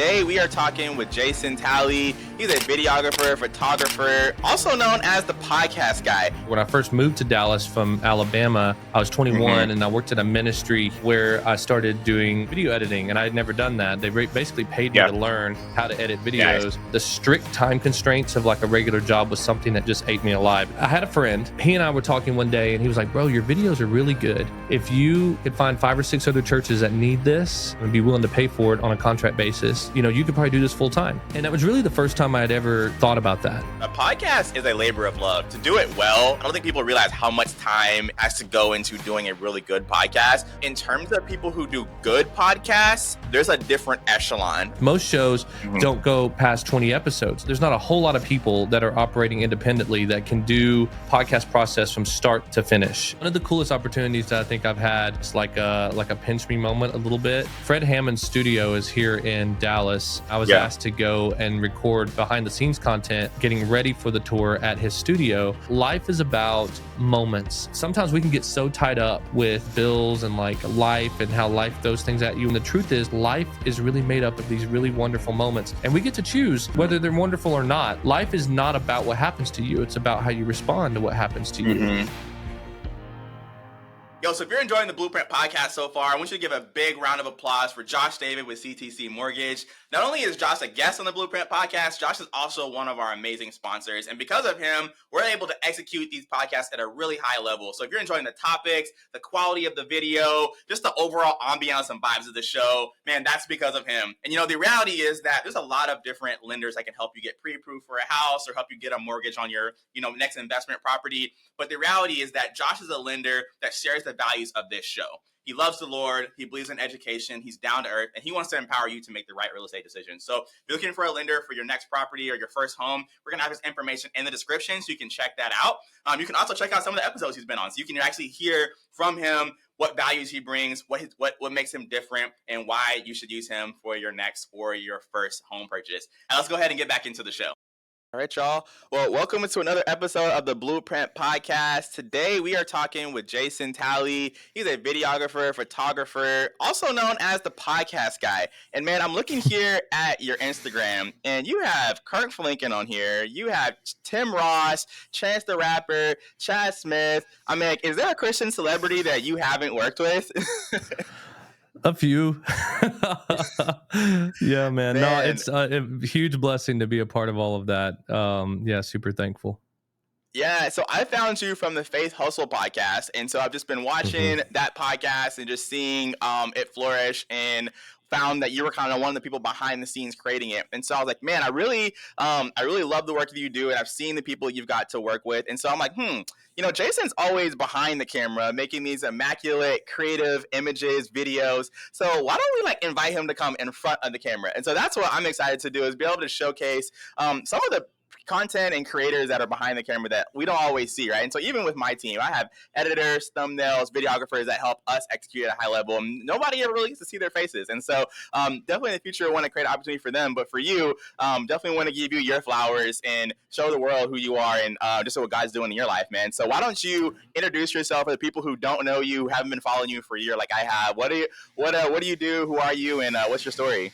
Today we are talking with Jason Talley. He's a videographer, photographer, also known as the podcast guy. When I first moved to Dallas from Alabama, I was 21 and I worked at a ministry where I started doing video editing, and I had never done that. They basically paid me to learn how to edit videos. Nice. The strict time constraints of like a regular job was something that just ate me alive. I had a friend, he and I were talking one day and he was like, bro, your videos are really good. If you could find 5 or 6 other churches that need this and be willing to pay for it on a contract basis, you know, you could probably do this full time. And that was really the first time I had ever thought about that. A podcast is a labor of love. To do it well, I don't think people realize how much time has to go into doing a really good podcast. In terms of people who do good podcasts, there's a different echelon. Most shows don't go past 20 episodes. There's not a whole lot of people that are operating independently that can do podcast process from start to finish. One of the coolest opportunities that I think I've had is like a pinch me moment a little bit. Fred Hammond's studio is here in Dallas. I was asked to go and record behind the scenes content, getting ready for the tour at his studio. Life is about moments. Sometimes we can get so tied up with bills and like life and how life throws things at you. And the truth is, life is really made up of these really wonderful moments. And we get to choose whether they're wonderful or not. Life is not about what happens to you. It's about how you respond to what happens to you. Yo, so if you're enjoying the Blueprint podcast so far, I want you to give a big round of applause for Josh David with CTC Mortgage. Not only is Josh a guest on the Blueprint podcast, Josh is also one of our amazing sponsors. And because of him, we're able to execute these podcasts at a really high level. So if you're enjoying the topics, the quality of the video, just the overall ambiance and vibes of the show, man, that's because of him. And you know, the reality is that there's a lot of different lenders that can help you get pre-approved for a house or help you get a mortgage on your, next investment property. But the reality is that Josh is a lender that shares the values of this show. He loves the Lord, he believes in education, he's down to earth, and he wants to empower you to make the right real estate decisions. So if you're looking for a lender for your next property or your first home, we're gonna have his information in the description so you can check that out. You can also check out some of the episodes he's been on, so you can actually hear from him what values he brings, what makes him different, and why you should use him for your next or your first home purchase. And let's go ahead and get back into the show. All right, y'all. Well, welcome to another episode of the Blueprint Podcast. Today, we are talking with Jason Talley. He's a videographer, photographer, also known as the podcast guy. And man, I'm looking here at your Instagram, and you have Kirk Flinken on here. You have Tim Ross, Chance the Rapper, Chad Smith. I mean, is there a Christian celebrity that you haven't worked with? A few. Yeah, man. No, it's a huge blessing to be a part of all of that. Super thankful. Yeah, so I found you from the Faith Hustle podcast, and so I've just been watching that podcast and just seeing it flourish, and found that you were kind of one of the people behind the scenes creating it. And so I was like, man, I really love the work that you do, and I've seen the people you've got to work with. And so I'm like, Jason's always behind the camera making these immaculate, creative images, videos. So why don't we invite him to come in front of the camera? And so that's what I'm excited to do, is be able to showcase some of the content and creators that are behind the camera that we don't always see, right? And so even with my team, I have editors, thumbnails, videographers that help us execute at a high level. And nobody ever really gets to see their faces. And so definitely in the future, I want to create an opportunity for them. But for you, definitely want to give you your flowers and show the world who you are and just what God's doing in your life, man. So why don't you introduce yourself for the people who don't know you, haven't been following you for a year like I have. What do you do? Who are you? And what's your story?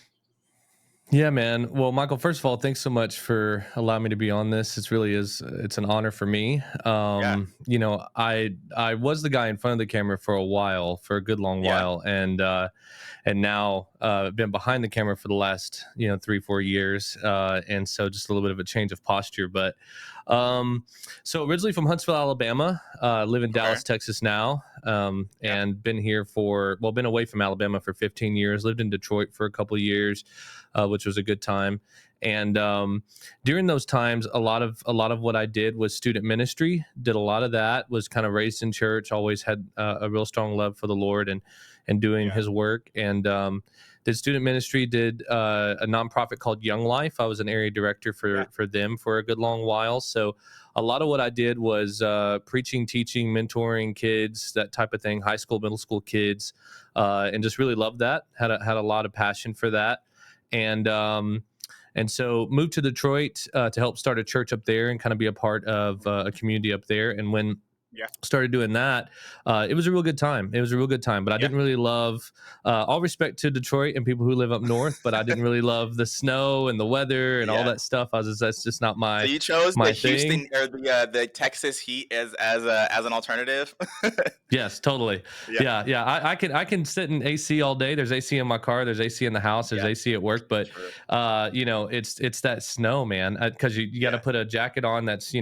Yeah, man. Well, Michael, first of all, thanks so much for allowing me to be on this. It's an honor for me. I was the guy in front of the camera for a good long while. And now been behind the camera for the last, 3-4 years. And so just a little bit of a change of posture, but so originally from Huntsville, Alabama, live in Dallas, Texas now. And been away from Alabama for 15 years, lived in Detroit for a couple of years, which was a good time. And during those times, a lot of what I did was student ministry, did a lot of that, was kind of raised in church, always had a real strong love for the Lord and doing his work. And did student ministry, did a nonprofit called Young Life. I was an area director for them for a good long while. So a lot of what I did was preaching, teaching, mentoring kids, that type of thing, high school, middle school kids, and just really loved that, had a lot of passion for that. And so moved to Detroit to help start a church up there and kind of be a part of a community up there. And when Yeah. started doing that. It was a real good time. It was a real good time, but I Yeah. didn't really love, all respect to Detroit and people who live up north, but I didn't really love the snow and the weather and all Yeah. that stuff. That's just not So my, you chose the my thing. Houston or the Texas heat as an alternative? Yes, totally. Yeah. Yeah, yeah. I can sit in AC all day. There's AC in my car. There's AC in the house. There's Yeah. AC at work. But True. it's that snow, man. Because you got to Yeah. put a jacket on that's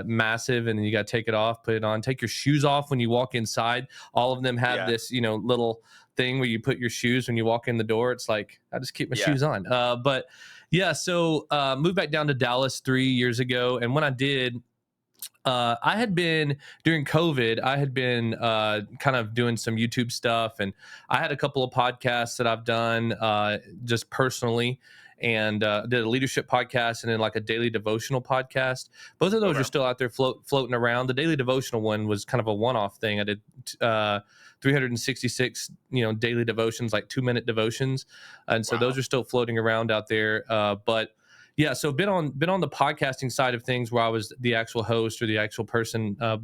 massive, and then you got to take it off, put it on, take your shoes off when you walk inside. All of them have Yeah. this little thing where you put your shoes when you walk in the door. It's like I just keep my Yeah. shoes on. But yeah, so moved back down to Dallas 3 years ago, and when I did, I had been during COVID, I had been kind of doing some YouTube stuff, and I had a couple of podcasts that I've done just personally, and did a leadership podcast and then like a daily devotional podcast. Both of those are Okay. still out there floating around. The daily devotional one was kind of a one-off thing. I did 366, daily devotions, like 2-minute devotions, and so those Wow. are still floating around out there. But yeah, so been on the podcasting side of things where I was the actual host or the actual person, Yeah.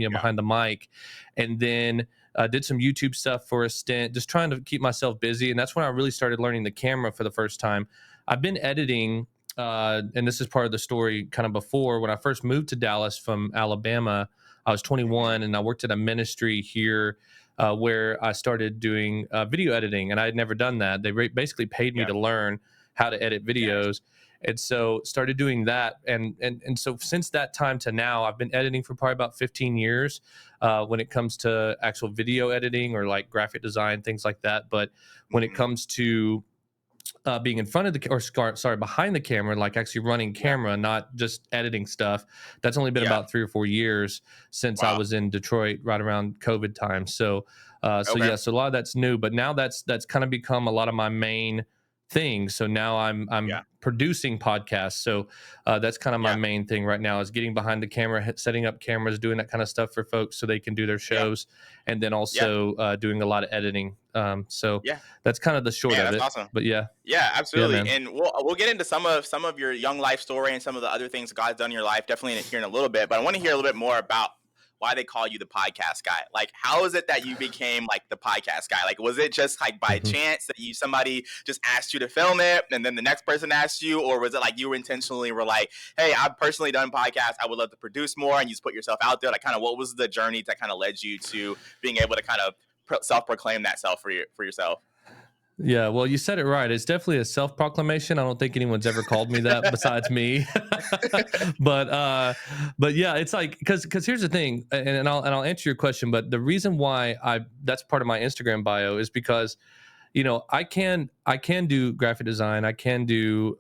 behind the mic, and then did some YouTube stuff for a stint, just trying to keep myself busy. And that's when I really started learning the camera for the first time. I've been editing, and this is part of the story. Kind of before when I first moved to Dallas from Alabama, I was Hmm. 21, and I worked at a ministry here. Where I started doing video editing, and I had never done that. They basically paid me Yeah. to learn how to edit Yes. videos, and so started doing that. And so since that time to now, I've been editing for probably about 15 years when it comes to actual video editing or like graphic design, things like that. But when it Hmm. comes to being in front of the sorry, behind the camera, like actually running Yeah. camera, not just editing stuff, that's only been Yeah. about 3 or 4 years since I Wow. was in Detroit right around COVID time. So Okay. yeah, so a lot of that's new, but now that's kind of become a lot of my main thing. So now I'm Yeah. producing podcasts. So that's kind of my Yeah. main thing right now, is getting behind the camera, setting up cameras, doing that kind of stuff for folks so they can do their Yeah. shows, and then Yeah. also doing a lot of editing. So Yeah. that's kind of the short Man, of that's it. awesome. But yeah. Yeah, Yeah, absolutely. man. And we'll get into some of your young life story and some of the other things God's done in your life, definitely here in a little bit. But I want to hear a little bit more about why they call you the podcast guy. Like, how is it that you became like the podcast guy? Like, was it just like by Mhm. chance that somebody just asked you to film it and then the next person asked you, or was it like you were intentionally were like, hey, I've personally done podcasts, I would love to produce more, and you just put yourself out there? Like, kind of what was the journey that kind of led you to being able to kind of self-proclaim that self for yourself? Yeah, well, you said it right. It's definitely a self-proclamation. I don't think anyone's ever called me that besides me. but but yeah, it's like because here's the thing, and I'll answer your question. But the reason why that's part of my Instagram bio is because I can do graphic design. I can do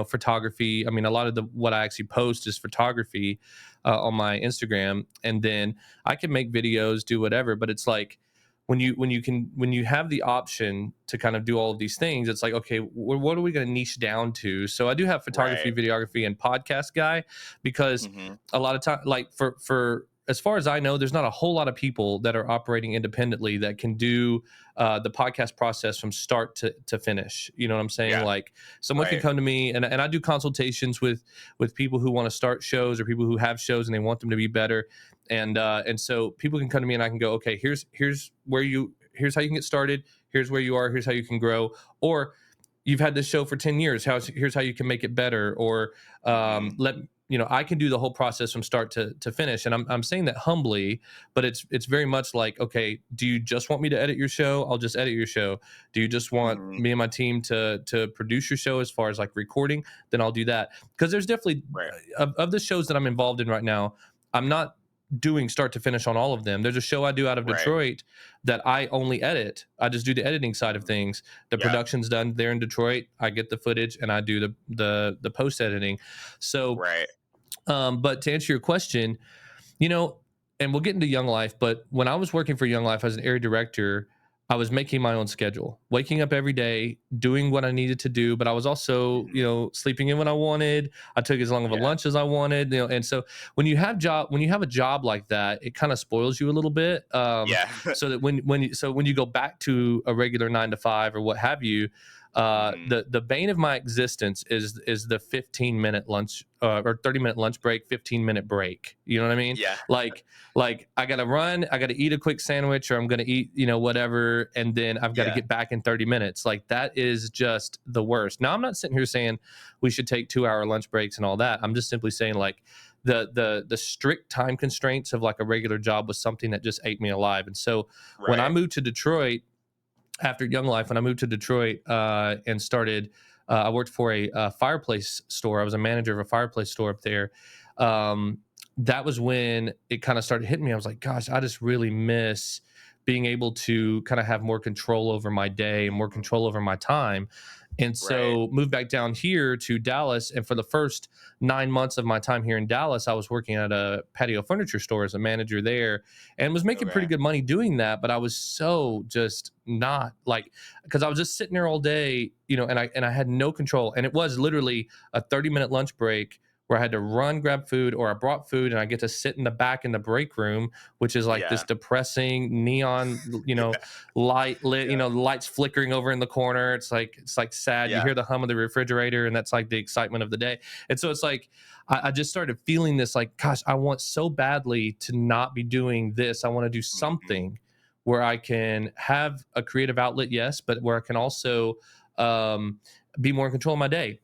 photography. I mean, a lot of the what I actually post is photography on my Instagram, and then I can make videos, do whatever. But it's like when you have the option to kind of do all of these things, it's like, okay, what are we going to niche down to? So I do have photography, Right. videography, and podcast guy, because Hmm. a lot of time, like for as far as I know, there's not a whole lot of people that are operating independently that can do the podcast process from start to finish. You know what I'm saying? Yeah. Like someone can Right. come to me, and I do consultations with people who want to start shows or people who have shows and they want them to be better. And so people can come to me and I can go, okay, here's how you can get started. Here's where you are. Here's how you can grow. Or you've had this show for 10 years. Here's how you can make it better. Or Hmm. I can do the whole process from start to finish. And I'm saying that humbly, but it's very much like, okay, do you just want me to edit your show? I'll just edit your show. Do you just want Hmm. me and my team to produce your show as far as like recording? Then I'll do that. Because there's definitely Right. of the shows that I'm involved in right now, I'm not doing start to finish on all of them. There's a show I do out of Right. Detroit that I only edit. I just do the editing side of Mhm. things. The Yeah. production's done there in Detroit. I get the footage and I do the post editing. So, Right. but to answer your question, you know, and we'll get into Young Life, but when I was working for Young Life as an area director, I was making my own schedule, waking up every day, doing what I needed to do, but I was also, Mhm. sleeping in when I wanted. I took as long of a Yeah. lunch as I wanted, and so when you have a job like that, it kind of spoils you a little bit. Yeah. So that when you go back to a regular 9 to 5 or what have you, Mm-hmm. The bane of my existence is the 15-minute lunch or 30-minute lunch break, 15-minute break. You know what I mean? Yeah. Like I gotta run, I gotta eat a quick sandwich, or I'm gonna eat, whatever, and then I've got to Yeah. get back in 30 minutes. Like that is just the worst. Now I'm not sitting here saying we should take 2-hour lunch breaks and all that. I'm just simply saying like the strict time constraints of like a regular job was something that just ate me alive. And so when I Right. moved to Detroit after Young Life, when I moved to Detroit and started, I worked for a fireplace store. I was a manager of a fireplace store up there. Um, that was when it kind of started hitting me. I was like, gosh, I just really miss being able to kind of have more control over my day and more Mhm. control over my time. And Right. so moved back down here to Dallas. And for the first 9 months of my time here in Dallas, I was working at a patio furniture store as a manager there and was making pretty Okay. good money doing that. But I was so just not like, because I was just sitting there all day, and I had no control. And it was literally a 30-minute lunch break where I had to run, grab food, or I brought food and I get to sit in the back in the break room, which is like this Yeah. depressing neon, light lit, Yeah. the lights flickering over in the corner. It's like sad. You Yeah. hear the hum of the refrigerator, and that's like the excitement of the day. And so it's like I just started feeling this like, gosh, I want so badly to not be doing this. I want to do Mhm. something where I can have a creative outlet, yes, but where I can also um, be more in control of my day.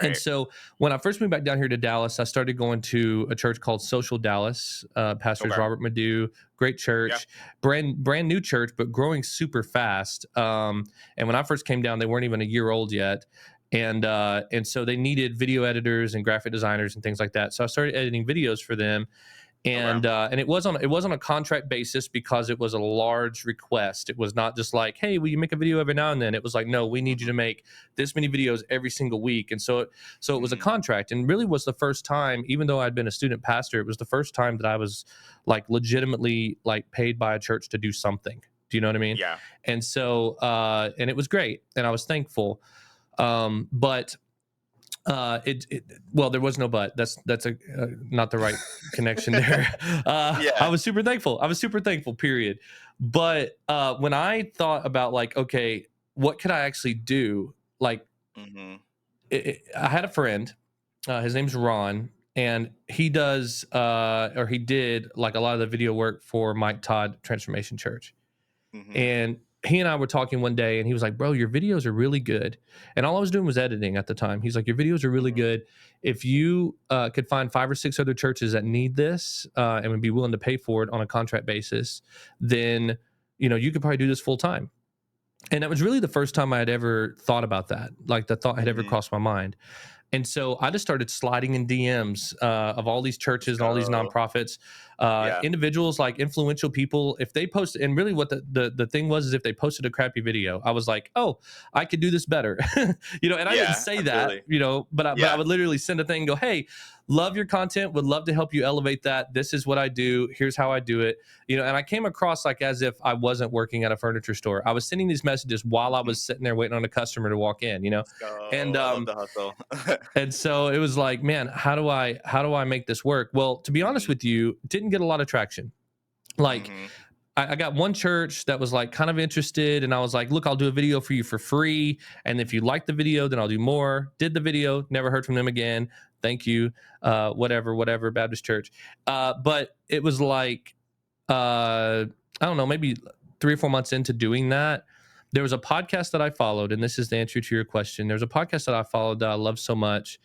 And Right. so when I first moved back down here to Dallas, I started going to a church called Social Dallas. Pastors Okay. Robert Madu, great Yeah. church, brand new church, but growing super fast. And when I first came down, they weren't even a year old yet, and so they needed video editors and graphic designers and things like that. So I started editing videos for them, Okay. and it was on a contract basis because it was a large request. It was not just like, hey, will you make a video every now and then? It was like, no, we need you to Mhm. make this many videos every single week. And so it was a Mhm. contract, and really was the first time, even though I'd been a student pastor, it was the first time that I was like legitimately like paid by a church to do something. Do you know what I mean? Yeah. And so and it was great, and I was thankful. But it well, there was no but. That's a not the right connection there. I Yeah. was super thankful. I was super thankful, period. But when I thought about like, okay, what could I actually do? Like, Mhm. I had a friend, his name's Ron, and he does or he did like a lot of the video work for Mike Todd Transformation Church. Mhm. And he and I were talking one day, and he was like, bro, your videos are really good. And all I was doing was editing at the time. He's like, your videos are really Mhm. good. If you could find 5 or 6 other churches that need this and would be willing to pay for it on a contract basis, then you could probably do this full time. And that was really the first time I had ever thought about that. Like the thought had ever Mhm. crossed my mind. And so I just started sliding in DMs of all these Let's churches and all these go. nonprofits, Yeah. individuals, like influential people. If they post, and really what the thing was is if they posted a crappy video, I was like, oh, I could do this better, And I didn't Yeah. say that, Absolutely. but I Yeah. would literally send a thing and go, hey, love your content, would love to help you elevate that. This is what I do. Here's how I do it. And I came across like as if I wasn't working at a furniture store. I was sending these messages while I Mhm. was sitting there waiting on a customer to walk in. Let's go. And I love the hustle. and so it was like, man, how do I make this work? Well, to be honest Mhm. with you, didn't get a lot of traction. Like Mhm. I got one church that was like kind of interested, and I was like, look, I'll do a video for you for free. And if you like the video, then I'll do more. Did the video, never heard from them again. Thank you. Whatever, Baptist church. But it was like I don't know, maybe 3 or 4 months into doing that, there was a podcast that I followed, and this is the answer to your question. There's a podcast that I followed that I love so much.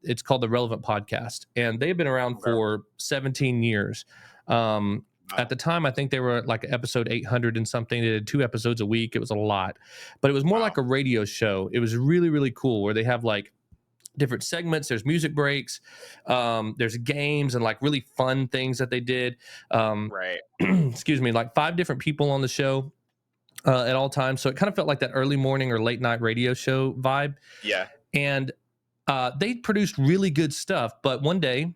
It's called the Relevant Podcast, and they've been around Okay. for 17 years. At Wow. the time, I think they were like episode 800 and something. They did 2 episodes a week. It was a lot, but it was more like Wow. a radio show. It was really, really cool where they have like different segments. There's music breaks. There's games and like really fun things that they did. Um, Right. excuse me, like 5 different people on the show at all times. So it kind of felt like that early morning or late night radio show vibe. Yeah. And they produced really good stuff. But one day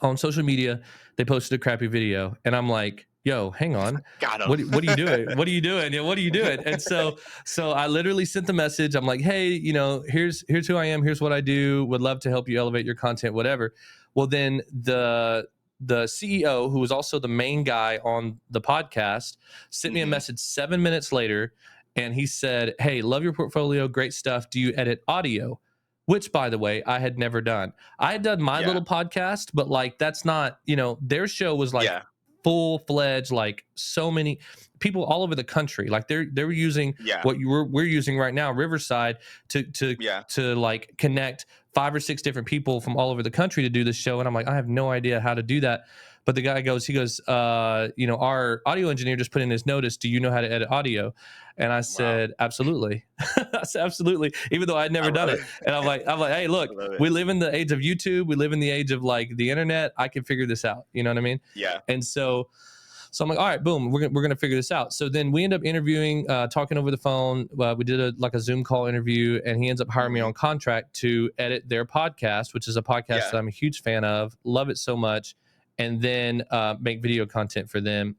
on social media, they posted a crappy video. And I'm like, yo, hang on. Got him. What are you doing? What are you doing? Yeah, what are you doing? And so I literally sent the message. I'm like, hey, here's who I am. Here's what I do. Would love to help you elevate your content, whatever. Well, then the CEO, who was also the main guy on the podcast, sent me a Mhm. message 7 minutes later and he said, "Hey, love your portfolio, great stuff. Do you edit audio?" Which, by the way, I had never done. I had done my Yeah. little podcast, but like that's not, their show was like Yeah. full fledged, like so many people all over the country. Like they were using Yeah. what we're using right now, Riverside, to to Yeah. to like connect 5 or 6 different people from all over the country to do this show. And I'm like, I have no idea how to do that. But the guy goes, our audio engineer just put in his notice. Do you know how to edit audio? And I Wow. said, absolutely. I said, absolutely, even though I'd I never done love it. it. And I'm like, hey, I look, love it. we live in the age of YouTube. We live in the age of like the internet. I can figure this out. You know what I mean? Yeah. And so I'm like, all right, boom, we're gonna figure this out. So then we end up interviewing, talking over the phone. We did a Zoom call interview, and he ends up hiring me Hmm. on contract to edit their podcast, which is a podcast Yeah. that I'm a huge fan of, love it so much, and then make video content for them.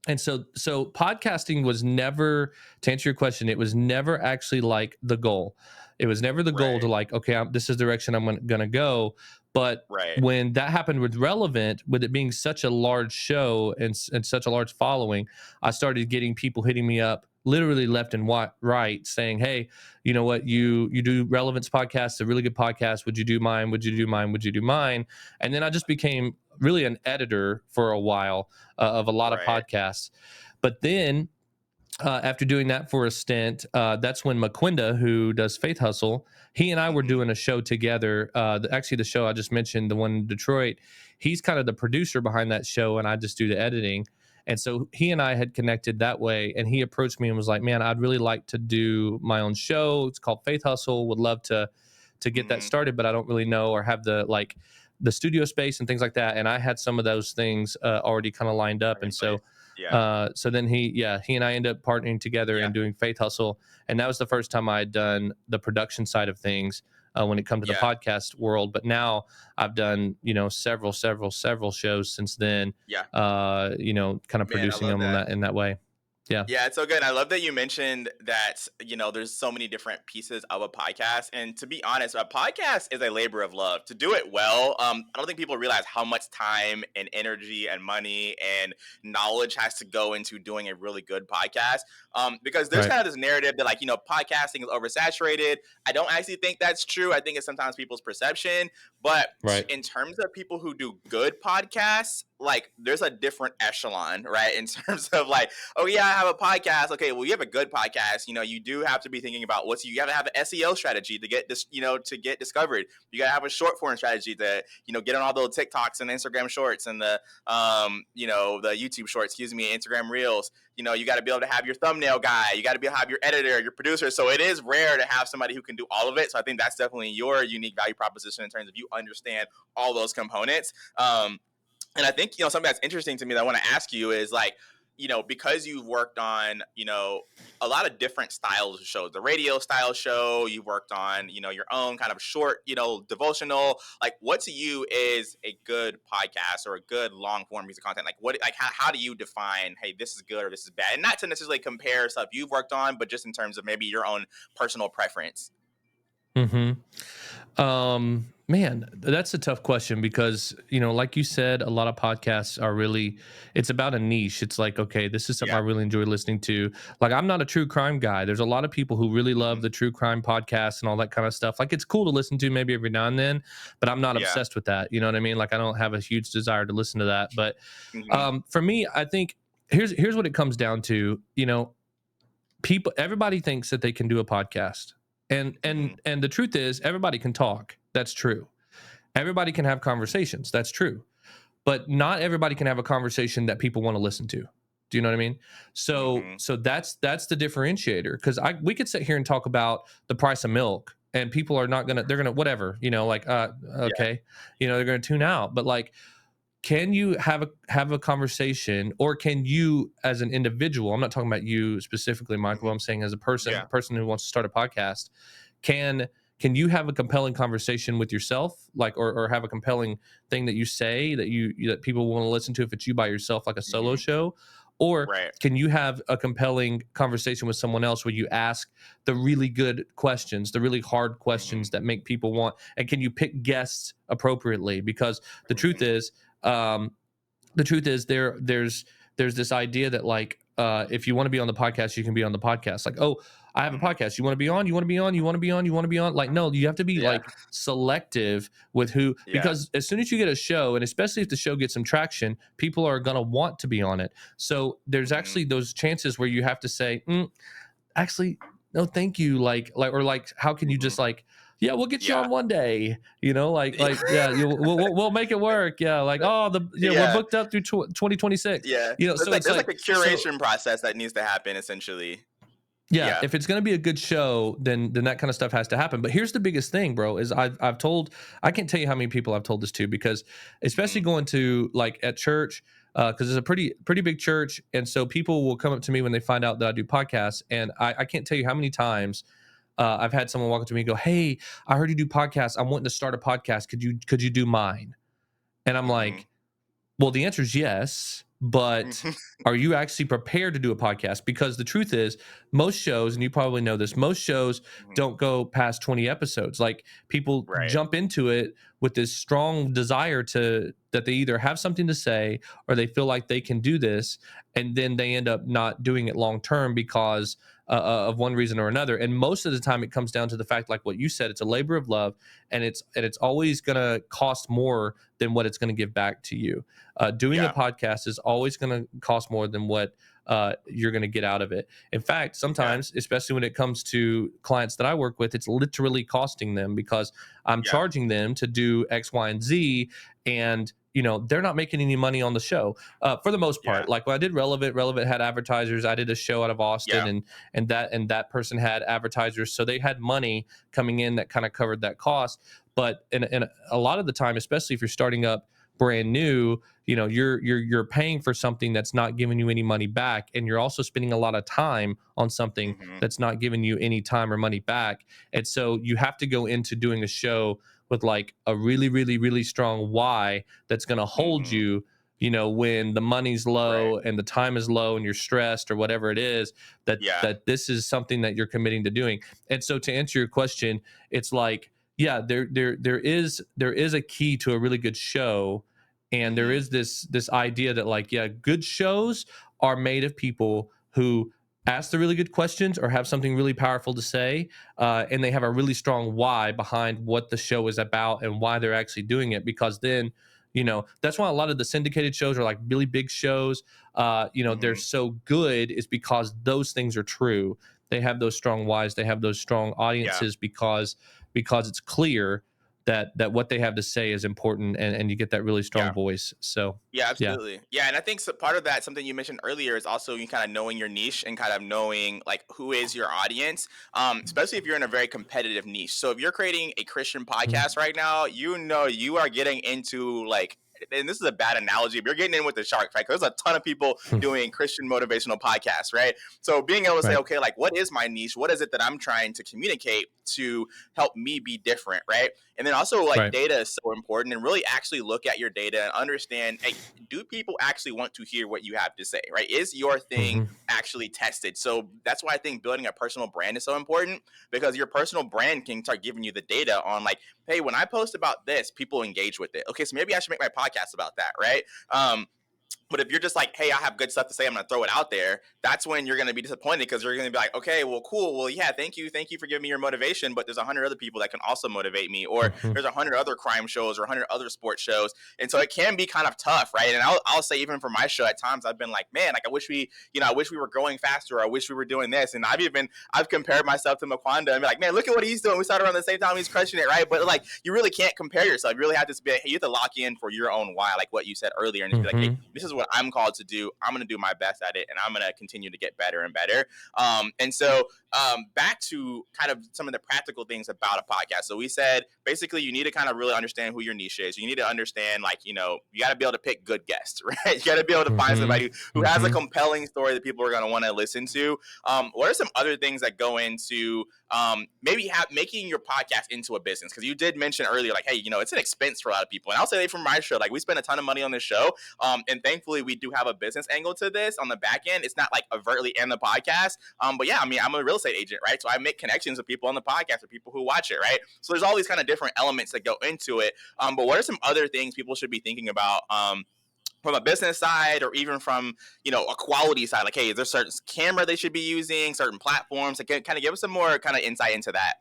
And so podcasting was never, to answer your question, it was never actually like the goal. It was never the goal to Right. like, okay, this is the direction I'm gonna go. But Right. when that happened with Relevant, with it being such a large show and such a large following, I started getting people hitting me up literally left and right saying, hey, you know what, you do Relevance podcast, a really good podcast, would you do mine, would you do mine, would you do mine? And then I just became really an editor for a while, of a lot of Right. podcasts. But then after doing that for a stint, that's when McQuinda, who does Faith Hustle, he and I were Hmm. doing a show together. Actually, the show I just mentioned, the one in Detroit, he's kind of the producer behind that show, and I just do the editing. And so he and I had connected that way, and he approached me and was like, "Man, I'd really like to do my own show. It's called Faith Hustle. Would love to get that Hmm. started, but I don't really know or have the studio space and things like that." And I had some of those things already kind of lined up, Already and in place. Yeah. so then he and I ended up partnering together Yeah. and doing Faith Hustle, and that was the first time I had done the production side of things when it come to the Yeah. podcast world. But now I've done several shows since then, Yeah. kind of Man, I producing love them that. in that way. Yeah. Yeah, it's so good. I love that you mentioned that, there's so many different pieces of a podcast. And to be honest, a podcast is a labor of love. To do it well, I don't think people realize how much time and energy and money and knowledge has to go into doing a really good podcast. Because there's Right. kind of this narrative that, like, podcasting is oversaturated. I don't actually think that's true. I think it's sometimes people's perception. But Right. in terms of people who do good podcasts, like, there's a different echelon, right? In terms of like, oh yeah, I have a podcast. Okay, well, you have a good podcast. You do have to be thinking about you got to have an SEO strategy to get this, to get discovered. You got to have a short form strategy to, get on all those TikToks and Instagram shorts and the YouTube shorts, Instagram reels. You got to be able to have your thumbnail guy. You got to be able to have your editor, your producer. So it is rare to have somebody who can do all of it. So I think that's definitely your unique value proposition in terms of you understand all those components. And I think, something that's interesting to me that I want to ask you is like, because you've worked on, a lot of different styles of shows, the radio style show, you've worked on, your own kind of short, devotional, like what to you is a good podcast or a good long form piece of content? Like how do you define, hey, this is good or this is bad? And not to necessarily compare stuff you've worked on, but just in terms of maybe your own personal preference. Hmm. Man, that's a tough question because, like you said, a lot of podcasts are really, it's about a niche. It's like, okay, this is something I Yeah. really enjoy listening to. Like, I'm not a true crime guy. There's a lot of people who really love Hmm. the true crime podcasts and all that kind of stuff. Like, it's cool to listen to maybe every now and then, but I'm not Yeah. obsessed with that. You know what I mean? Like, I don't have a huge desire to listen to that. But Hmm. for me, I think here's what it comes down to. Everybody thinks that they can do a podcast. And Hmm. and and the truth is everybody can talk. That's true. Everybody can have conversations. That's true. But not everybody can have a conversation that people want to listen to. Do you know what I mean? So Hmm. so that's the differentiator, cuz we could sit here and talk about the price of milk and people are not going to, they're going to whatever, like Yeah. okay, they're going to tune out. But like, can you have a conversation, or can you as an individual, I'm not talking about you specifically, Michael, Hmm. I'm saying as a Yeah. person who wants to start a podcast, can can you have a compelling conversation with yourself, like, or have a compelling thing that you say that that people want to listen to if it's you by yourself, like a solo Hmm. show? Or Right. can you have a compelling conversation with someone else where you ask the really good questions, the really hard Hmm. questions that make people want, and can you pick guests appropriately? Because the truth Hmm. is, um, there's this idea that like if you want to be on the podcast, you can be on the podcast. Like, oh, I have a podcast. You want to be on? You want to be on? You want to be on? You want to be on? Like, no, you have to be Yeah. like selective with who, Yeah. because as soon as you get a show, and especially if the show gets some traction, people are going to want to be on it. So there's Mhm. actually those chances where you have to say, actually, no, thank you. Or like, how can you Mhm. just like, yeah, we'll get you Yeah. on one day, yeah, we'll make it work. Yeah. Like, oh, we're Yeah. booked up through 2026, Yeah. So it's so like it's there's like like, a curation process that needs to happen essentially. yeah, Yeah. if it's going to be a good show, then that kind of stuff has to happen. But here's the biggest thing, bro, is I've told, I can't tell you how many people I've told this to, because especially Mhm. going to like at church, because it's a pretty big church, and so people will come up to me when they find out that I do podcasts, and I can't tell you how many times I've had someone walk up to me and go, "Hey, I heard you do podcasts. I'm wanting to start a podcast. Could you do mine?" And I'm Mhm. like, well, the answer is yes, but Mhm. are you actually prepared to do a podcast? Because the truth is, most shows, and you probably know this, most shows Mhm. don't go past 20 episodes. Like, people Right. jump into it with this strong desire that they either have something to say or they feel like they can do this, and then they end up not doing it long term because of one reason or another. And most of the time, it comes down to the fact, like what you said, it's a labor of love, and it's always going to cost more than what it's going to give back to you. Doing a Yeah. podcast is always going to cost more than what you're going to get out of it. In fact, Okay. sometimes, especially when it comes to clients that I work with, it's literally costing them, because I'm Yeah. charging them to do X, Y, and Z, and they're not making any money on the show for the most Yeah. part. Like when I did Relevant had advertisers. I did a show out of Austin, Yeah. and that person had advertisers, so they had money coming in that kind of covered that cost. But in a lot of the time, especially if you're starting up brand new, you're paying for something that's not giving you any money back, and you're also spending a lot of time on something Mhm. that's not giving you any time or money back. And so you have to go into doing a show with like a really, really, really strong why that's going to hold Mhm. you, when the money's Right. low and the time is low and you're stressed or whatever it is, that Yeah. that this is something that you're committing to doing. And so, to answer your question, it's like, yeah, there is a key to a really good show, and there Mhm. is this idea that, like, yeah, good shows are made of people who ask the really good questions or have something really powerful to say, and they have a really strong why behind what the show is about and why they're actually doing it. Because then, that's why a lot of the syndicated shows are like really big shows. They're Mhm. so good is because those things are true. They have those strong whys. They have those strong Yeah. audiences because it's clear that what they have to say is important, and you get that really strong Yeah. voice. So Yeah, yeah. absolutely. Yeah, and I think part of that, something you mentioned earlier, is also you kind of knowing your niche and kind of knowing like who is your audience, especially if you're in a very competitive niche. So if you're creating a Christian Mhm. podcast right now, you are getting into like, and this is a bad analogy, but you're getting in with the sharks, right? 'Cause there's a ton of people doing Christian motivational podcasts, right? So being able to say, Right. okay, like what is my niche? What is it that I'm trying to communicate to help me be different, right? And then also like Right. data is so important, and really actually look at your data and understand, hey, do people actually want to hear what you have to say, right? Is your thing Hmm. actually tested? So that's why I think building a personal brand is so important, because your personal brand can start giving you the data on like, hey, when I post about this, people engage with it. Okay, so maybe I should make my podcast about that, right? But if you're just like, hey, I have good stuff to say, I'm going to throw it out there, that's when you're going to be disappointed, because you're going to be like, okay, well, cool. Well, yeah, thank you. Thank you for giving me your motivation. But there's 100 other people that can also motivate me. Or Hmm. there's 100 other crime shows or 100 other sports shows. And so it can be kind of tough, right? And I'll say, even for my show, at times I've been like, man, like I wish we were growing faster. Or I wish we were doing this. And I've compared myself to Maquanda and be like, man, look at what he's doing. We started around the same time. He's crushing it, right? But like, you really can't compare yourself. You really have to be, hey, you have to lock in for your own why, like what you said earlier, and just be like, hey, Hmm. this is what I'm called to do. I'm going to do my best at it, and I'm going to continue to get better and better. And so back to kind of some of the practical things about a podcast. So we said basically you need to kind of really understand who your niche is. You need to understand, like, you got to be able to pick good guests, right? You got to be able to find Hmm. somebody who has a Hmm. compelling story that people are going to want to listen to. What are some other things that go into maybe making your podcast into a business? Because you did mention earlier, like, hey, it's an expense for a lot of people. And I'll say that from my show, like, we spend a ton of money on this show. And thankfully, we do have a business angle to this on the back end. It's not like overtly in the podcast. But yeah, I mean, I'm a real estate agent, right? So I make connections with people on the podcast, with people who watch it, right? So there's all these kind of different elements that go into it. But what are some other things people should be thinking about from a business side, or even from, a quality side? Like, hey, is there certain camera they should be using, certain platforms? Like, kind of give us some more kind of insight into that.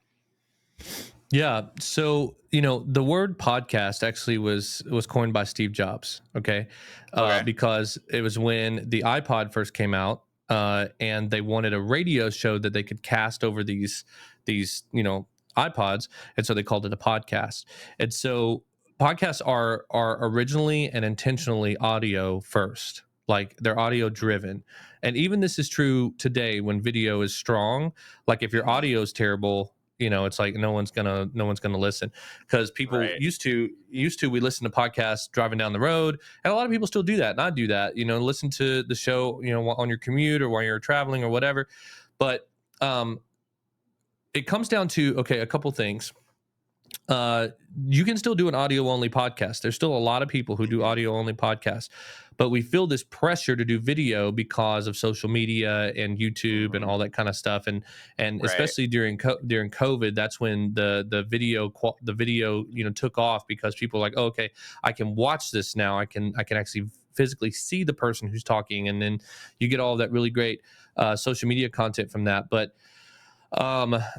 Yeah. So, the word podcast actually was coined by Steve Jobs. Okay. Okay. Because it was when the iPod first came out, and they wanted a radio show that they could cast over these, iPods. And so they called it a podcast. And so podcasts are originally and intentionally audio first. Like they're audio driven. And even this is true today when video is strong. Like if your Hmm. audio is terrible, it's like no one's gonna listen, because people Right. used to we listen to podcasts driving down the road, and a lot of people still do that, and I do that, listen to the show, on your commute or while you're traveling or whatever. But um it comes down to, okay, a couple things. uh you can still do an audio only podcast. There's still a lot of people who do Hmm. audio only podcasts, but we feel this pressure to do video because of social media and YouTube and Hmm. all that kind of stuff. And Right. especially during COVID, that's when the video took off, because people are like, oh, okay, I can watch this now. I can actually physically see the person who's talking, and then you get all that really great social media content from that. But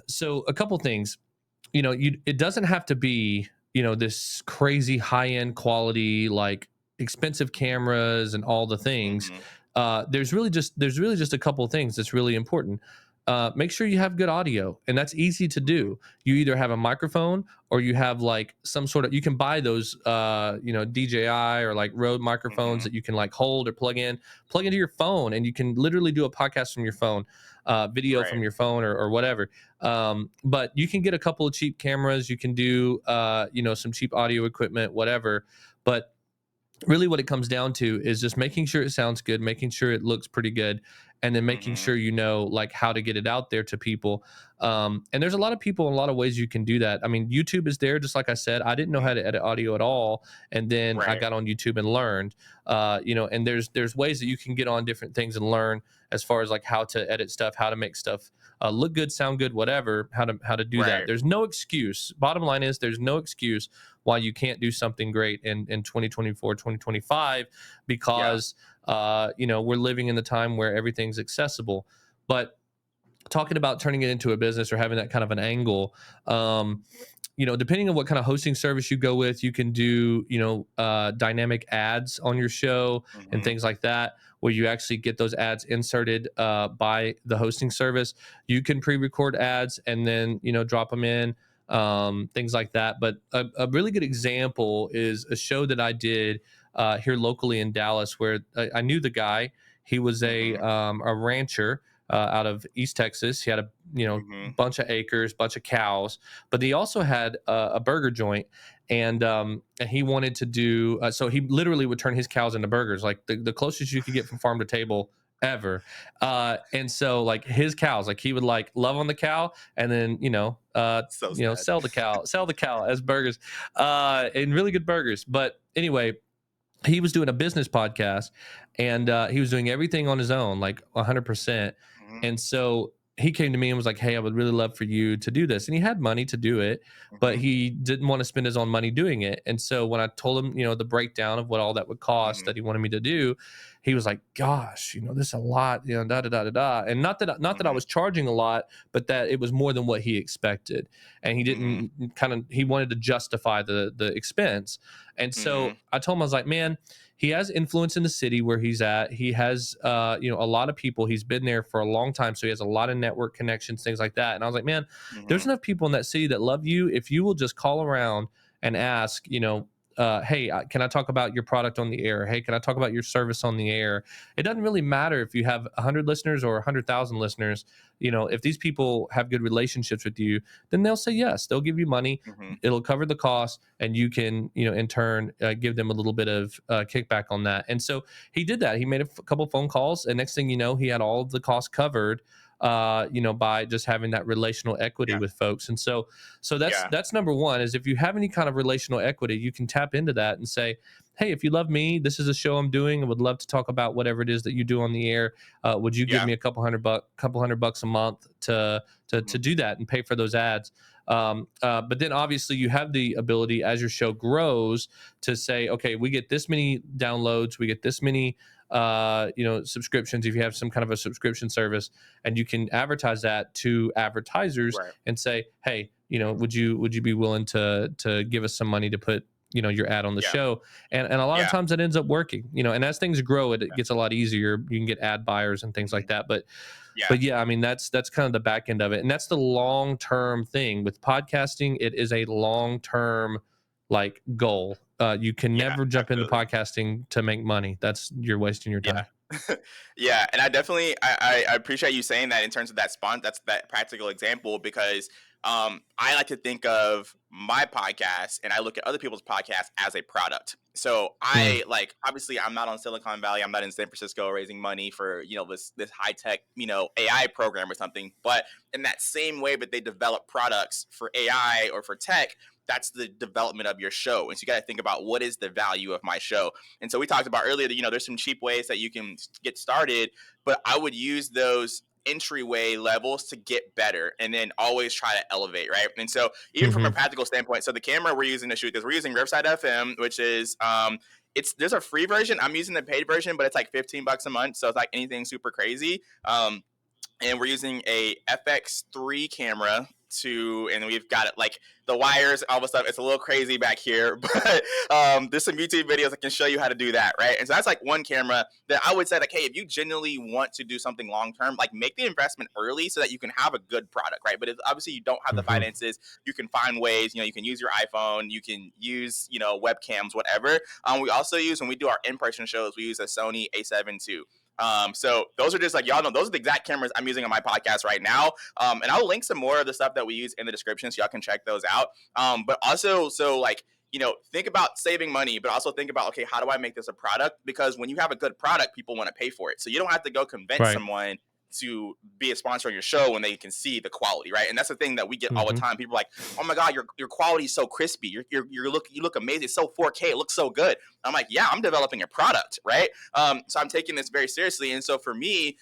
so a couple things. It doesn't have to be, this crazy high end quality, like expensive cameras and all the things. Hmm. There's really just a couple of things that's really important. Make sure you have good audio, and that's easy to do. You either have a microphone, or you have like some sort of, you can buy those DJI or like Rode microphones Hmm. that you can like hold or plug into your phone, and you can literally do a podcast from your phone, video Right. from your phone, or whatever. But you can get a couple of cheap cameras. You can do, some cheap audio equipment, whatever. But really what it comes down to is just making sure it sounds good, making sure it looks pretty good, and then making Hmm. sure like how to get it out there to people. And there's a lot of people, a lot of ways you can do that. I mean, YouTube is there, just like I said. I didn't know how to edit audio at all, and then I Right. got on YouTube and learned. And there's ways that you can get on different things and learn, as far as like how to edit stuff, how to make stuff look good, sound good, whatever, how to do that. Right. There's no excuse. Bottom line is, there's no excuse why you can't do something great in 2024, 2025, Yeah. because we're living in the time where everything's accessible. But talking about turning it into a business or having that kind of an angle, depending on what kind of hosting service you go with, you can do, dynamic ads on your show and Hmm. things like that, where you actually get those ads inserted by the hosting service. You can pre-record ads and then, drop them in, things like that. But a really good example is a show that I did here locally in Dallas, where I knew the guy. He was Hmm. a rancher out of East Texas. He had a Hmm. bunch of acres, bunch of cows, but he also had a burger joint, and he wanted to do. So he literally would turn his cows into burgers, like the closest you could get from farm to table ever. And so like his cows, like he would like love on the cow, and then So sad. sell the cow as burgers, and really good burgers. But anyway, he was doing a business podcast, and he was doing everything on his own, like 100%. Hmm. And so he came to me and was like, hey, I would really love for you to do this. And he had money to do it, but Hmm. he didn't want to spend his own money doing it. And so when I told him, the breakdown of what all that would cost Hmm. that he wanted me to do, he was like, gosh, this is a lot, da da da da da. And not that I Hmm. was charging a lot, but that it was more than what he expected. And he Hmm. didn't he wanted to justify the expense. And Hmm. so I told him, I was like, man, he has influence in the city where he's at. He has, a lot of people. He's been there for a long time, so he has a lot of network connections, things like that. And I was like, man, there's Hmm. enough people in that city that love you. If you will just call around and ask, hey, can I talk about your product on the air? Hey, can I talk about your service on the air? It doesn't really matter if you have 100 listeners or 100,000 listeners. If these people have good relationships with you, then they'll say yes. They'll give you money. Hmm. It'll cover the cost, and you can, in turn, give them a little bit of kickback on that. And so he did that. He made a couple phone calls, and next thing you know, he had all of the costs covered, by just having that relational equity Yeah. with folks. And so that's Yeah. that's number one, is if you have any kind of relational equity, you can tap into that and say, hey, if you love me, this is a show I'm doing, I would love to talk about whatever it is that you do on the air. Would you give Yeah. me a couple hundred bucks a month to Hmm. do that and pay for those ads? But then obviously you have the ability as your show grows to say, okay, we get this many downloads, we get this many subscriptions if you have some kind of a subscription service, and you can advertise that to advertisers Right. and say, hey, would you be willing to give us some money to put your ad on the Yeah. show? And a lot of Yeah. times it ends up working, and as things grow, it gets a lot easier. You can get ad buyers and things like Mhm. that. But Yeah. but yeah, I mean, that's kind of the back end of it, and that's the long term thing with podcasting. It is a long term like goal. You can Yeah. never jump into Absolutely. podcasting to make money. You're wasting your Yeah. time. Yeah, and I definitely I appreciate you saying that in terms of that's that practical example, because I like to think of my podcast and I look at other people's podcasts as a product. So Mm, I like, obviously I'm not on Silicon Valley, I'm not in San Francisco raising money for this high tech AI program or something. But in that same way that they develop products for AI or for tech, that's the development of your show. And so you got to think about, what is the value of my show? And so we talked about earlier that there's some cheap ways that you can get started, but I would use those entryway levels to get better and then always try to elevate, right? And so even from a hmm practical standpoint, so the camera we're using to shoot this, we're using Riverside FM, which is there's a free version. I'm using the paid version, but it's like $15 a month, so it's like anything super crazy. And we're using a FX3 camera and we've got it like the wires, all the stuff. It's a little crazy back here, but there's some YouTube videos that can show you how to do that, right? And so that's like one camera that I would say, like, hey, if you genuinely want to do something long term, like, make the investment early so that you can have a good product, right? But if obviously you don't have the hmm finances, you can find ways. You can use your iPhone, you can use webcams, whatever. We also use, when we do our in-person shows, we use a Sony A7 II. So those are just, like, y'all know, those are the exact cameras I'm using on my podcast right now. And I'll link some more of the stuff that we use in the description so y'all can check those out. But also, so like, think about saving money, but also think about, okay, how do I make this a product? Because when you have a good product, people want to pay for it. So you don't have to go convince Right. someone to be a sponsor on your show when they can see the quality, right? And that's the thing that we get all the hmm time. People are like, "Oh my God, your quality is so crispy. You look amazing. It's so 4K. It looks so good." I'm like, "Yeah, I'm developing a product, right?" So I'm taking this very seriously. And so for me,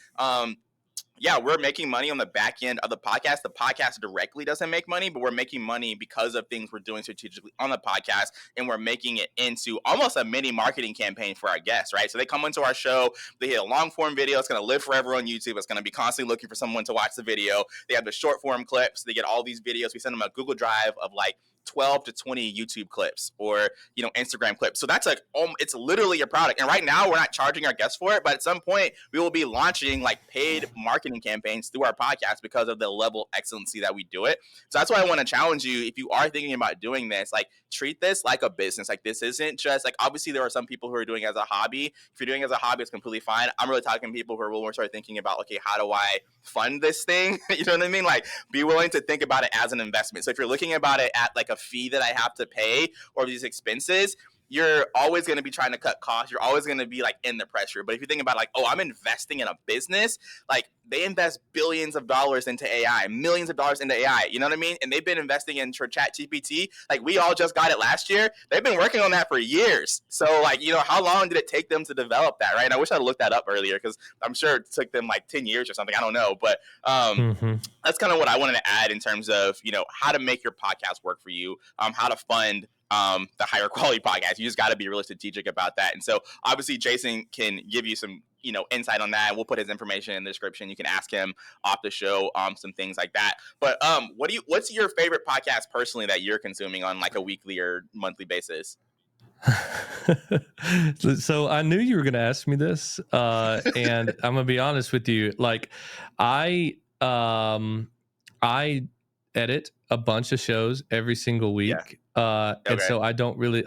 yeah, we're making money on the back end of the podcast. The podcast directly doesn't make money, but we're making money because of things we're doing strategically on the podcast, and we're making it into almost a mini marketing campaign for our guests, right? So they come into our show, they hit a long form video. It's going to live forever on YouTube. It's going to be constantly looking for someone to watch the video. They have the short form clips. They get all these videos. We send them a Google Drive of like 12 to 20 YouTube clips or Instagram clips. So that's like, it's literally a product. And right now we're not charging our guests for it, but at some point we will be launching like paid marketing campaigns through our podcast because of the level of excellency that we do it. So that's why I want to challenge you, if you are thinking about doing this, like, treat this like a business. Like, this isn't just like, obviously there are some people who are doing it as a hobby. If you're doing it as a hobby, it's completely fine. I'm really talking to people who are willing to start thinking about, okay, how do I fund this thing? You know what I mean? Like, be willing to think about it as an investment. So if you're looking about it at like a fee that I have to pay or these expenses, you're always going to be trying to cut costs. You're always going to be like in the pressure. But if you think about like, oh, I'm investing in a business, like, they invest billions of dollars into AI, millions of dollars into AI. You know what I mean? And they've been investing in Chat GPT. Like, we all just got it last year. They've been working on that for years. So like, how long did it take them to develop that, right? And I wish I'd looked that up earlier, because I'm sure it took them like 10 years or something. I don't know. But hmm that's kind of what I wanted to add in terms of, how to make your podcast work for you, how to fund the higher quality podcast. You just got to be really strategic about that. And so obviously Jason can give you some, insight on that. We'll put his information in the description. You can ask him off the show, some things like that. But what's your favorite podcast personally that you're consuming on like a weekly or monthly basis? So I knew you were going to ask me this, and I'm gonna be honest with you. Like, I I edit a bunch of shows every single Yeah. week, and Okay. so I don't really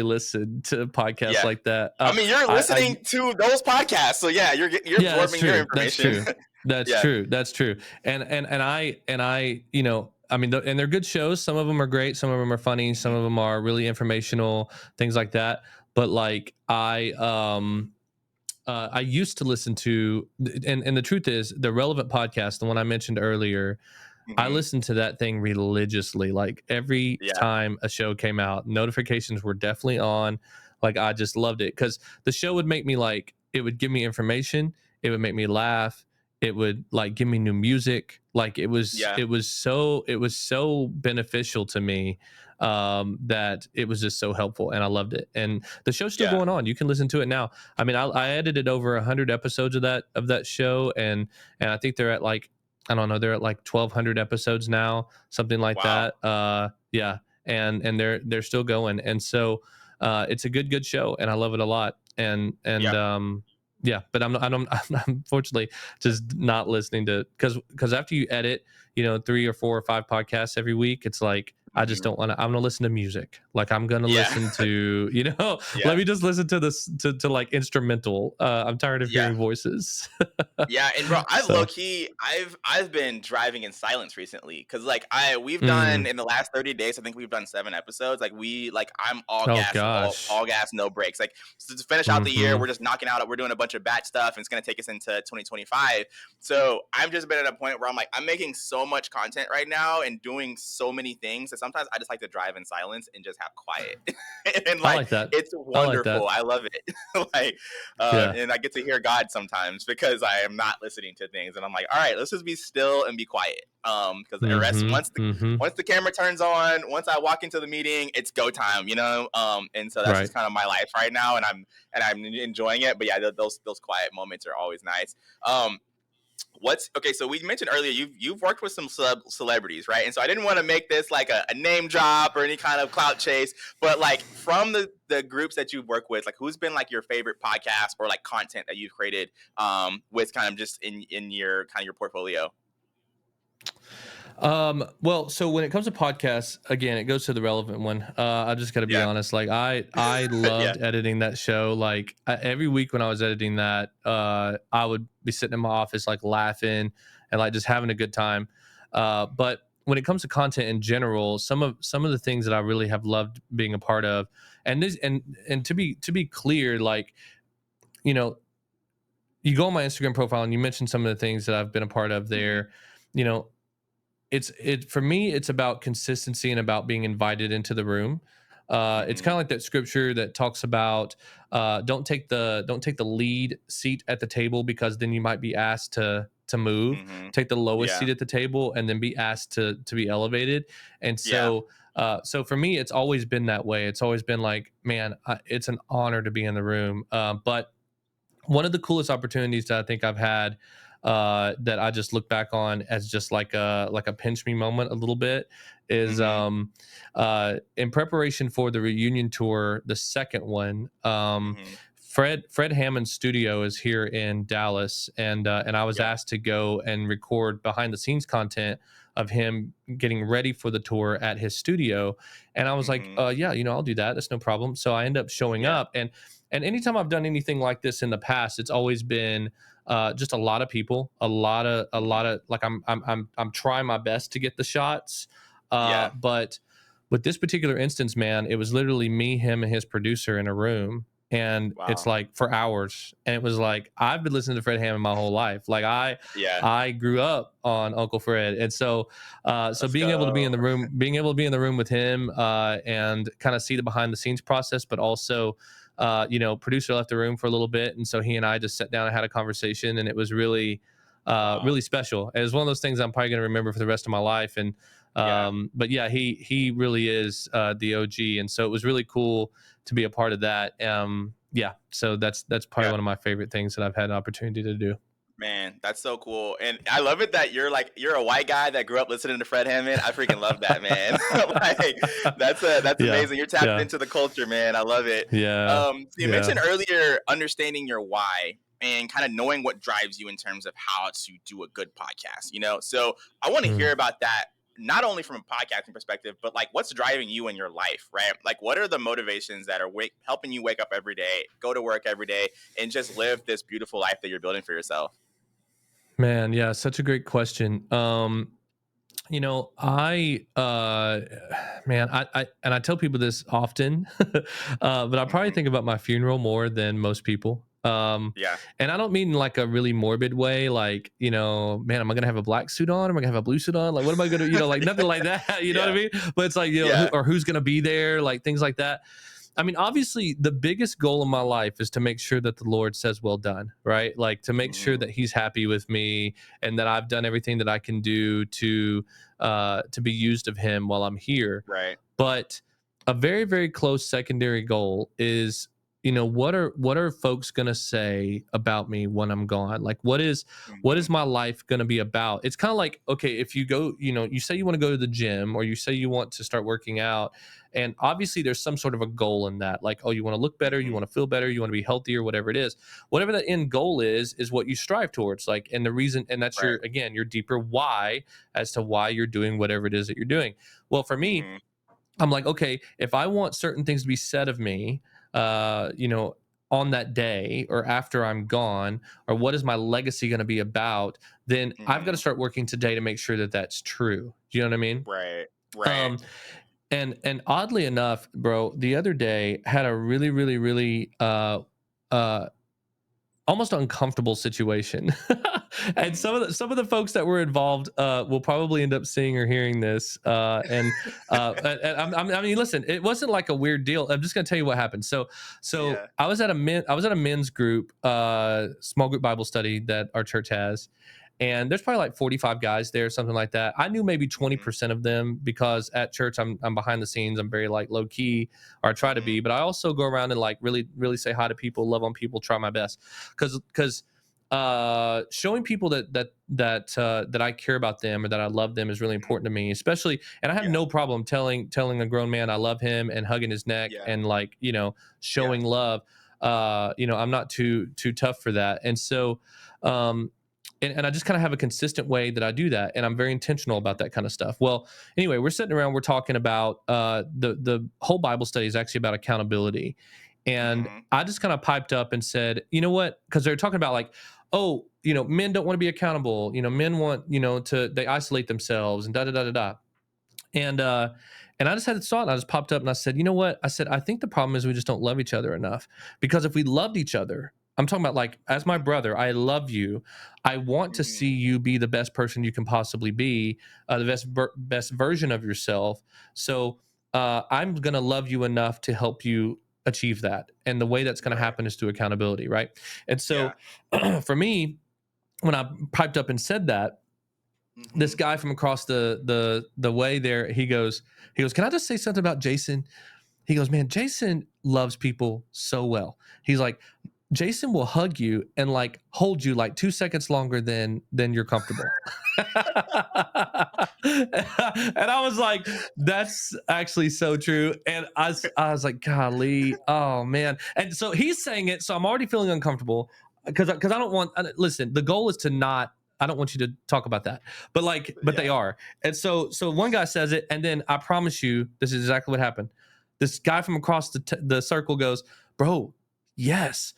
listen to podcasts Yeah. like that. I mean, you're I listening to those podcasts, so yeah, you're Yeah, that's absorbing your true. That's information. true. That's Yeah. true. That's true. And I, I mean, and they're good shows. Some of them are great. Some of them are funny. Some Mhm. of them are really informational, things like that. But like, I used to listen to, and the truth is, the Relevant podcast, the one I mentioned earlier, I Mhm. listened to that thing religiously. Like, every Yeah. time a show came out, notifications were definitely on. Like, I just loved it because the show would make me, like, it would give me information, it would make me laugh, it would like give me new music. Like Yeah. it was so beneficial to me, that it was just so helpful, and I loved it. And the show's still Yeah. going on. You can listen to it now. I mean, I edited over 100 episodes of that show, and I think they're at like, I don't know, they're at like 1,200 episodes now, something like Wow. that. Yeah, and they're still going, and so it's a good show, and I love it a lot. And Yeah. yeah, but I'm unfortunately just not listening to, because after you edit, 3 or 4 or 5 podcasts every week, it's like I just Hmm. don't want to. I'm gonna listen to music. Like I'm gonna Yeah. listen to, Yeah. let me just listen to this to like instrumental. I'm tired of Yeah. hearing voices. Yeah, and bro, I low So, key, I've been driving in silence recently because like we've done mm, in the last 30 days. I think we've done 7 episodes. Like I'm all oh gas, gosh. all gas, no brakes. Like so to finish out the year, Hmm. we're just knocking out. We're doing a bunch of batch stuff, and it's gonna take us into 2025. So I've just been at a point where I'm like I'm making so much content right now and doing so many things that sometimes I just like to drive in silence and just have quiet, and I like like that. it's I like that. wonderful. I love it. Like Yeah. and I get to hear God sometimes because I am not listening to things, and I'm like, all right, let's just be still and be quiet. Because the rest, Hmm. Hmm. once the camera turns on, once I walk into the meeting, it's go time, you know. And so that's Right. just kind of my life right now, and I'm enjoying it. But yeah, those quiet moments are always nice. Um, what's okay? So we mentioned earlier you've worked with some celebrities, right? And so I didn't want to make this like a name drop or any kind of clout chase, but like from the groups that you've worked with, like who's been like your favorite podcast or like content that you've created with kind of just in your kind of your portfolio? Well, so when it comes to podcasts, again, it goes to the relevant one. I just got to be Yeah. honest. Like I Yeah. loved editing that show. Like every week when I was editing that, I would be sitting in my office, like laughing and like just having a good time. But when it comes to content in general, some of the things that I really have loved being a part of, and this, and to be clear, like, you know, you go on my Instagram profile and you mentioned some of the things that I've been a part of Hmm. there. You know, it for me, it's about consistency and about being invited into the room. It's kind Hmm. of like that scripture that talks about, don't take the lead seat at the table, because then you might be asked to move. Hmm. Take the lowest Yeah. seat at the table and then be asked to be elevated. And Yeah. so for me, it's always been that way. It's always been like, man, it's an honor to be in the room. But one of the coolest opportunities that I think I've had, that I just look back on as just like a pinch me moment a little bit, is Hmm. in preparation for the reunion tour, the second one. Hmm. Fred Hammond's studio is here in Dallas, and I was Yeah. asked to go and record behind the scenes content of him getting ready for the tour at his studio. And I was like, Hmm. yeah, I'll do that. That's no problem. So I end up showing Yeah. up, and anytime I've done anything like this in the past, it's always been just a lot of people, a lot Hmm. of like I'm trying my best to get the shots, Yeah. but with this particular instance, man, it was literally me, him, and his producer in a room, and it's Wow. like for hours, and it was like I've been listening to Fred Hammond my whole life. Like Yeah. I grew up on Uncle Fred, and so Let's being able to be in go. the room, with him, and kind of see the behind the scenes process, but also producer left the room for a little bit, and so he and I just sat down and had a conversation, and it was really, Wow. really special. It was one of those things I'm probably going to remember for the rest of my life. And Yeah. but yeah, he really is the OG, and so it was really cool to be a part of that. Yeah, so that's probably Yeah. one of my favorite things that I've had an opportunity to do. Man, that's so cool. And I love it that you're a white guy that grew up listening to Fred Hammond. I freaking love that, man. Like that's Yeah, amazing. You're tapped yeah, into the culture, man. I love it. yeah, So you yeah. mentioned earlier understanding your why and kind of knowing what drives you in terms of how to do a good podcast, you know? So I want to Mm. hear about that not only from a podcasting perspective, but like what's driving you in your life, right? Like what are the motivations that are helping you wake up every day, go to work every day, and just live this beautiful life that you're building for yourself? Man, yeah, such a great question. I man, I tell people this often, but I probably Hmm. think about my funeral more than most people. Yeah. And I don't mean like a really morbid way, like, man, am I gonna have a black suit on? Am I gonna have a blue suit on? Like, what am I gonna, like nothing like that, you know what I Yeah. mean? But it's like, Yeah. or who's gonna be there, like things like that. I mean, obviously, the biggest goal in my life is to make sure that the Lord says, "Well done," right? Like to make sure Hmm. that He's happy with me and that I've done everything that I can do to be used of Him while I'm here. Right. But a very, very close secondary goal is, what are folks gonna say about me when I'm gone? Like, what is Hmm. my life gonna be about? It's kind of like, okay, if you go, you say you want to go to the gym or you say you want to start working out, and obviously there's some sort of a goal in that, like, oh, you want to look better, you Hmm. want to feel better, you want to be healthier, whatever it is. Whatever the end goal is what you strive towards. Like, and the reason, and that's Right. your deeper why as to why you're doing whatever it is that you're doing. Well, for me, Hmm. I'm like, okay, if I want certain things to be said of me, uh, you know, on that day or after I'm gone, or what is my legacy going to be about, then I've got to Hmm. start working today to make sure that that's true. Do you know what I mean? Right. Right. Um, and oddly enough, bro, the other day had a really, really, really uh almost uncomfortable situation. And Mm. some of the folks that were involved will probably end up seeing or hearing this. I mean, listen, it wasn't like a weird deal. I'm just gonna tell you what happened. So Yeah. I was at a men's group, small group Bible study that our church has, and there's probably like 45 guys there, something like that. I knew maybe Hmm. 20% of them because at church I'm behind the scenes. I'm very like low key, or I try to Hmm. be, but I also go around and like really really say hi to people, love on people, try my best, because showing people that I care about them or that I love them is really Hmm. important to me, especially. And I have Yeah. no problem telling a grown man I love him and hugging his neck Yeah. and like Yeah. showing love. I'm not too tough for that, and so um and I just kind of have a consistent way that I do that, and I'm very intentional about Hmm. that kind of stuff. Well, anyway, we're sitting around, we're talking about the whole Bible study is actually about accountability, and Hmm. I just kind of piped up and said, you know what? Because they're talking about like, oh, men don't want to be accountable. Men want to they isolate themselves and da da da da da. And and I just had this thought, and I just popped up and I said, you know what? I said, I think the problem is we just don't love each other enough. Because if we loved each other, I'm talking about like as my brother, I love you. I want to see Hmm. you be the best person you can possibly be, the best version of yourself. So I'm gonna love you enough to help you achieve that. And the way that's gonna Right. happen is through accountability, right? And Yeah. so for me, when I piped up and said that, this Hmm. guy from across the way there, he goes, can I just say something about Jason? He goes, man, Jason loves people so well. He's like, Jason will hug you and like hold you like 2 seconds longer than you're comfortable. And I was like, that's actually so true. And I was like, golly, oh man. And so he's saying it, so I'm already feeling uncomfortable because I don't want. Listen, the goal is to not. I don't want you to talk about that, but they Yeah. are. And so one guy says it, and then I promise you, this is exactly what happened. This guy from across the circle goes, bro, yes,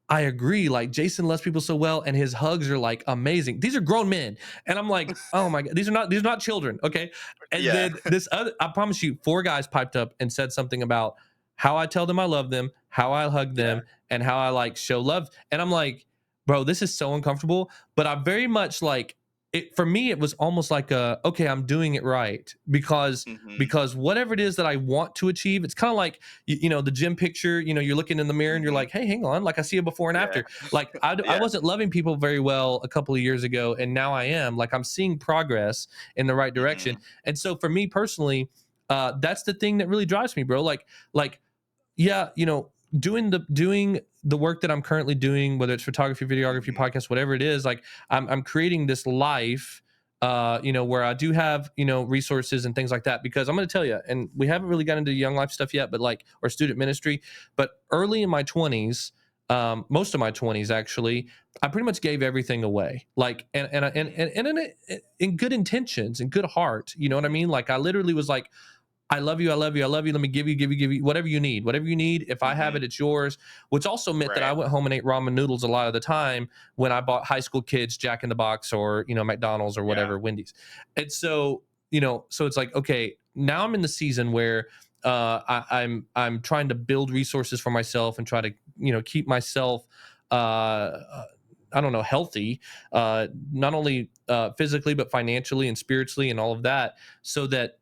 I agree. Like Jason loves people so well, and his hugs are like amazing. These are grown men, and I'm like, oh my god, these are not children, okay? And Yeah. then this other, I promise you, four guys piped up and said something about how I tell them I love them, how I hug Yeah. them, and how I like show love. And I'm like, bro, this is so uncomfortable. But I very much like it. For me, it was almost like okay, I'm doing it right because Hmm. because whatever it is that I want to achieve, it's kind of like the gym picture. You're looking in the mirror and you're Hmm. like, hey, hang on, like I see a before and Yeah. after. Like I Yeah. wasn't loving people very well a couple of years ago, and now I am. Like I'm seeing progress in the right direction. Hmm. And so for me personally, that's the thing that really drives me, bro. Like yeah, doing the work that I'm currently doing, whether it's photography, videography, Hmm. podcast, whatever it is, like I'm creating this life, where I do have, resources and things like that. Because I'm going to tell you, and we haven't really got into young life stuff yet, but like, or student ministry, but early in my 20s, most of my 20s actually, I pretty much gave everything away. Like, and in good intentions and good heart, you know what I Hmm. mean? Like, I literally was like, I love you. I love you. I love you. Let me give you whatever you need. Whatever you need. If I have Hmm. it, it's yours. Which also meant that I Right. went home and ate ramen noodles a lot of the time when I bought high school kids Jack in the Box or McDonald's or Yeah. whatever, Wendy's. And so it's like, okay, now I'm in the season where I'm trying to build resources for myself and try to keep myself I don't know, healthy, not only physically but financially and spiritually and all of that, so that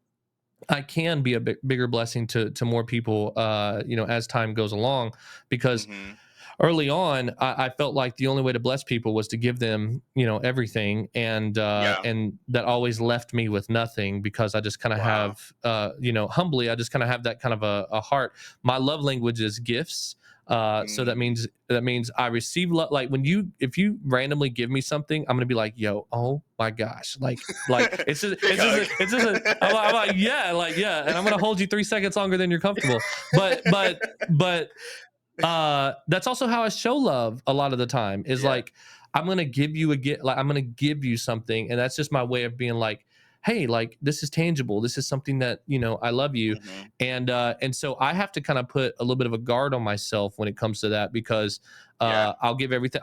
I can be a bigger blessing to more people, as time goes along, because Mm-hmm. early on, I felt like the only way to bless people was to give them, everything, Yeah. and that always left me with nothing, because I just kind of Wow. have, humbly, I just kind of have that kind of a heart. My love language is gifts. So that Mm. means I receive love. Like if you randomly give me something, I'm gonna be like, yo, oh my gosh, like Big hug. I'm like, yeah, like, yeah, and I'm gonna hold you 3 seconds longer than you're comfortable. But that's also how I show love a lot of the time, is Yeah. like, I'm gonna give you like, I'm gonna give you something, and that's just my way of being like, hey, like, this is tangible, this is something that, I love you. Mm-hmm. And so I have to kind of put a little bit of a guard on myself when it comes to that, because Yeah. I'll give everything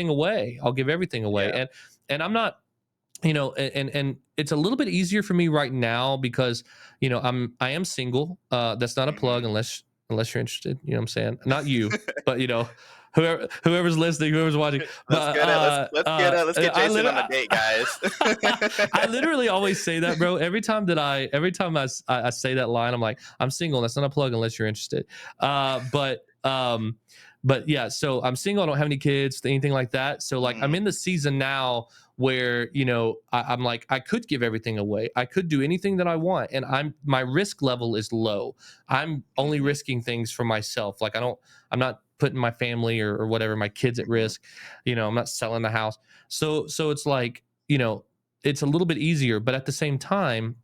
away, Yeah. and I'm not, and it's a little bit easier for me right now, because I am single. That's not a plug, Mm-hmm. unless you're interested, you know what I'm saying, not you, but whoever's listening, whoever's watching. Let's But get it. Let's get I Jason on literally a date, guys. I literally always say that, bro. Every time I say that line, I'm like, I'm single. That's not a plug unless you're interested. But yeah, so I'm single. I don't have any kids, anything like that. So like, I'm Mm-hmm. in the season now where I'm like, I could give everything away. I could do anything that I want, and my risk level is low. I'm only Mm-hmm. risking things for myself. Like, I'm not putting my family or whatever, my kids at Mm-hmm. risk. I'm not selling the house. So it's like, it's a little bit easier, but at the same time,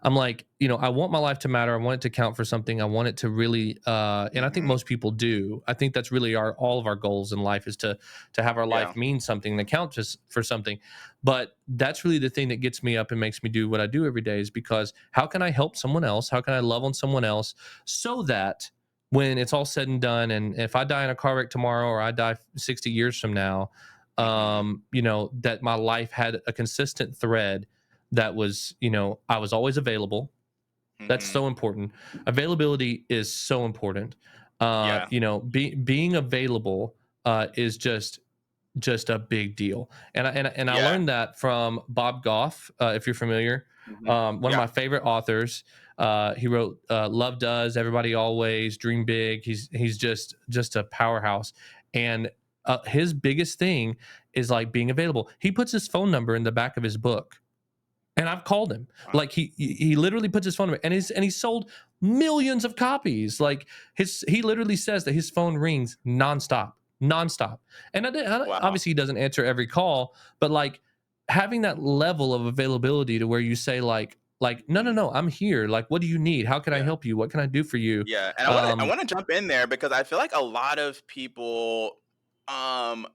I'm like, I want my life to matter. I want it to count for something. I want it to really, and I think Mm-hmm. most people do. I think that's really all of our goals in life, is to have our Yeah. life mean something, that count just for something. But that's really the thing that gets me up and makes me do what I do every day, is because how can I help someone else? How can I love on someone else, so that when it's all said and done, and if I die in a car wreck tomorrow, or I die 60 years from now, Mm-hmm. that my life had a consistent thread, that was, I was always available. That's Mm-hmm. so important. Availability is so important. Yeah. Being available is just a big deal. And I Yeah. learned that from Bob Goff, if you're familiar. Mm-hmm. One of Yeah. my favorite authors. He wrote Love Does, Everybody Always, Dream Big. He's just a powerhouse. And his biggest thing is like being available. He puts his phone number in the back of his book, and I've called him. Wow. Like, he literally puts his phone number, and he sold millions of copies. Like, he literally says that his phone rings nonstop, nonstop. And Wow. obviously he doesn't answer every call, but like, having that level of availability to where you say like, no, no, Mm-hmm. no, I'm here. Like, what do you need? How can I Yeah. help you? What can I do for you? Yeah, and I Um, want to jump in there because I feel like a lot of people, um,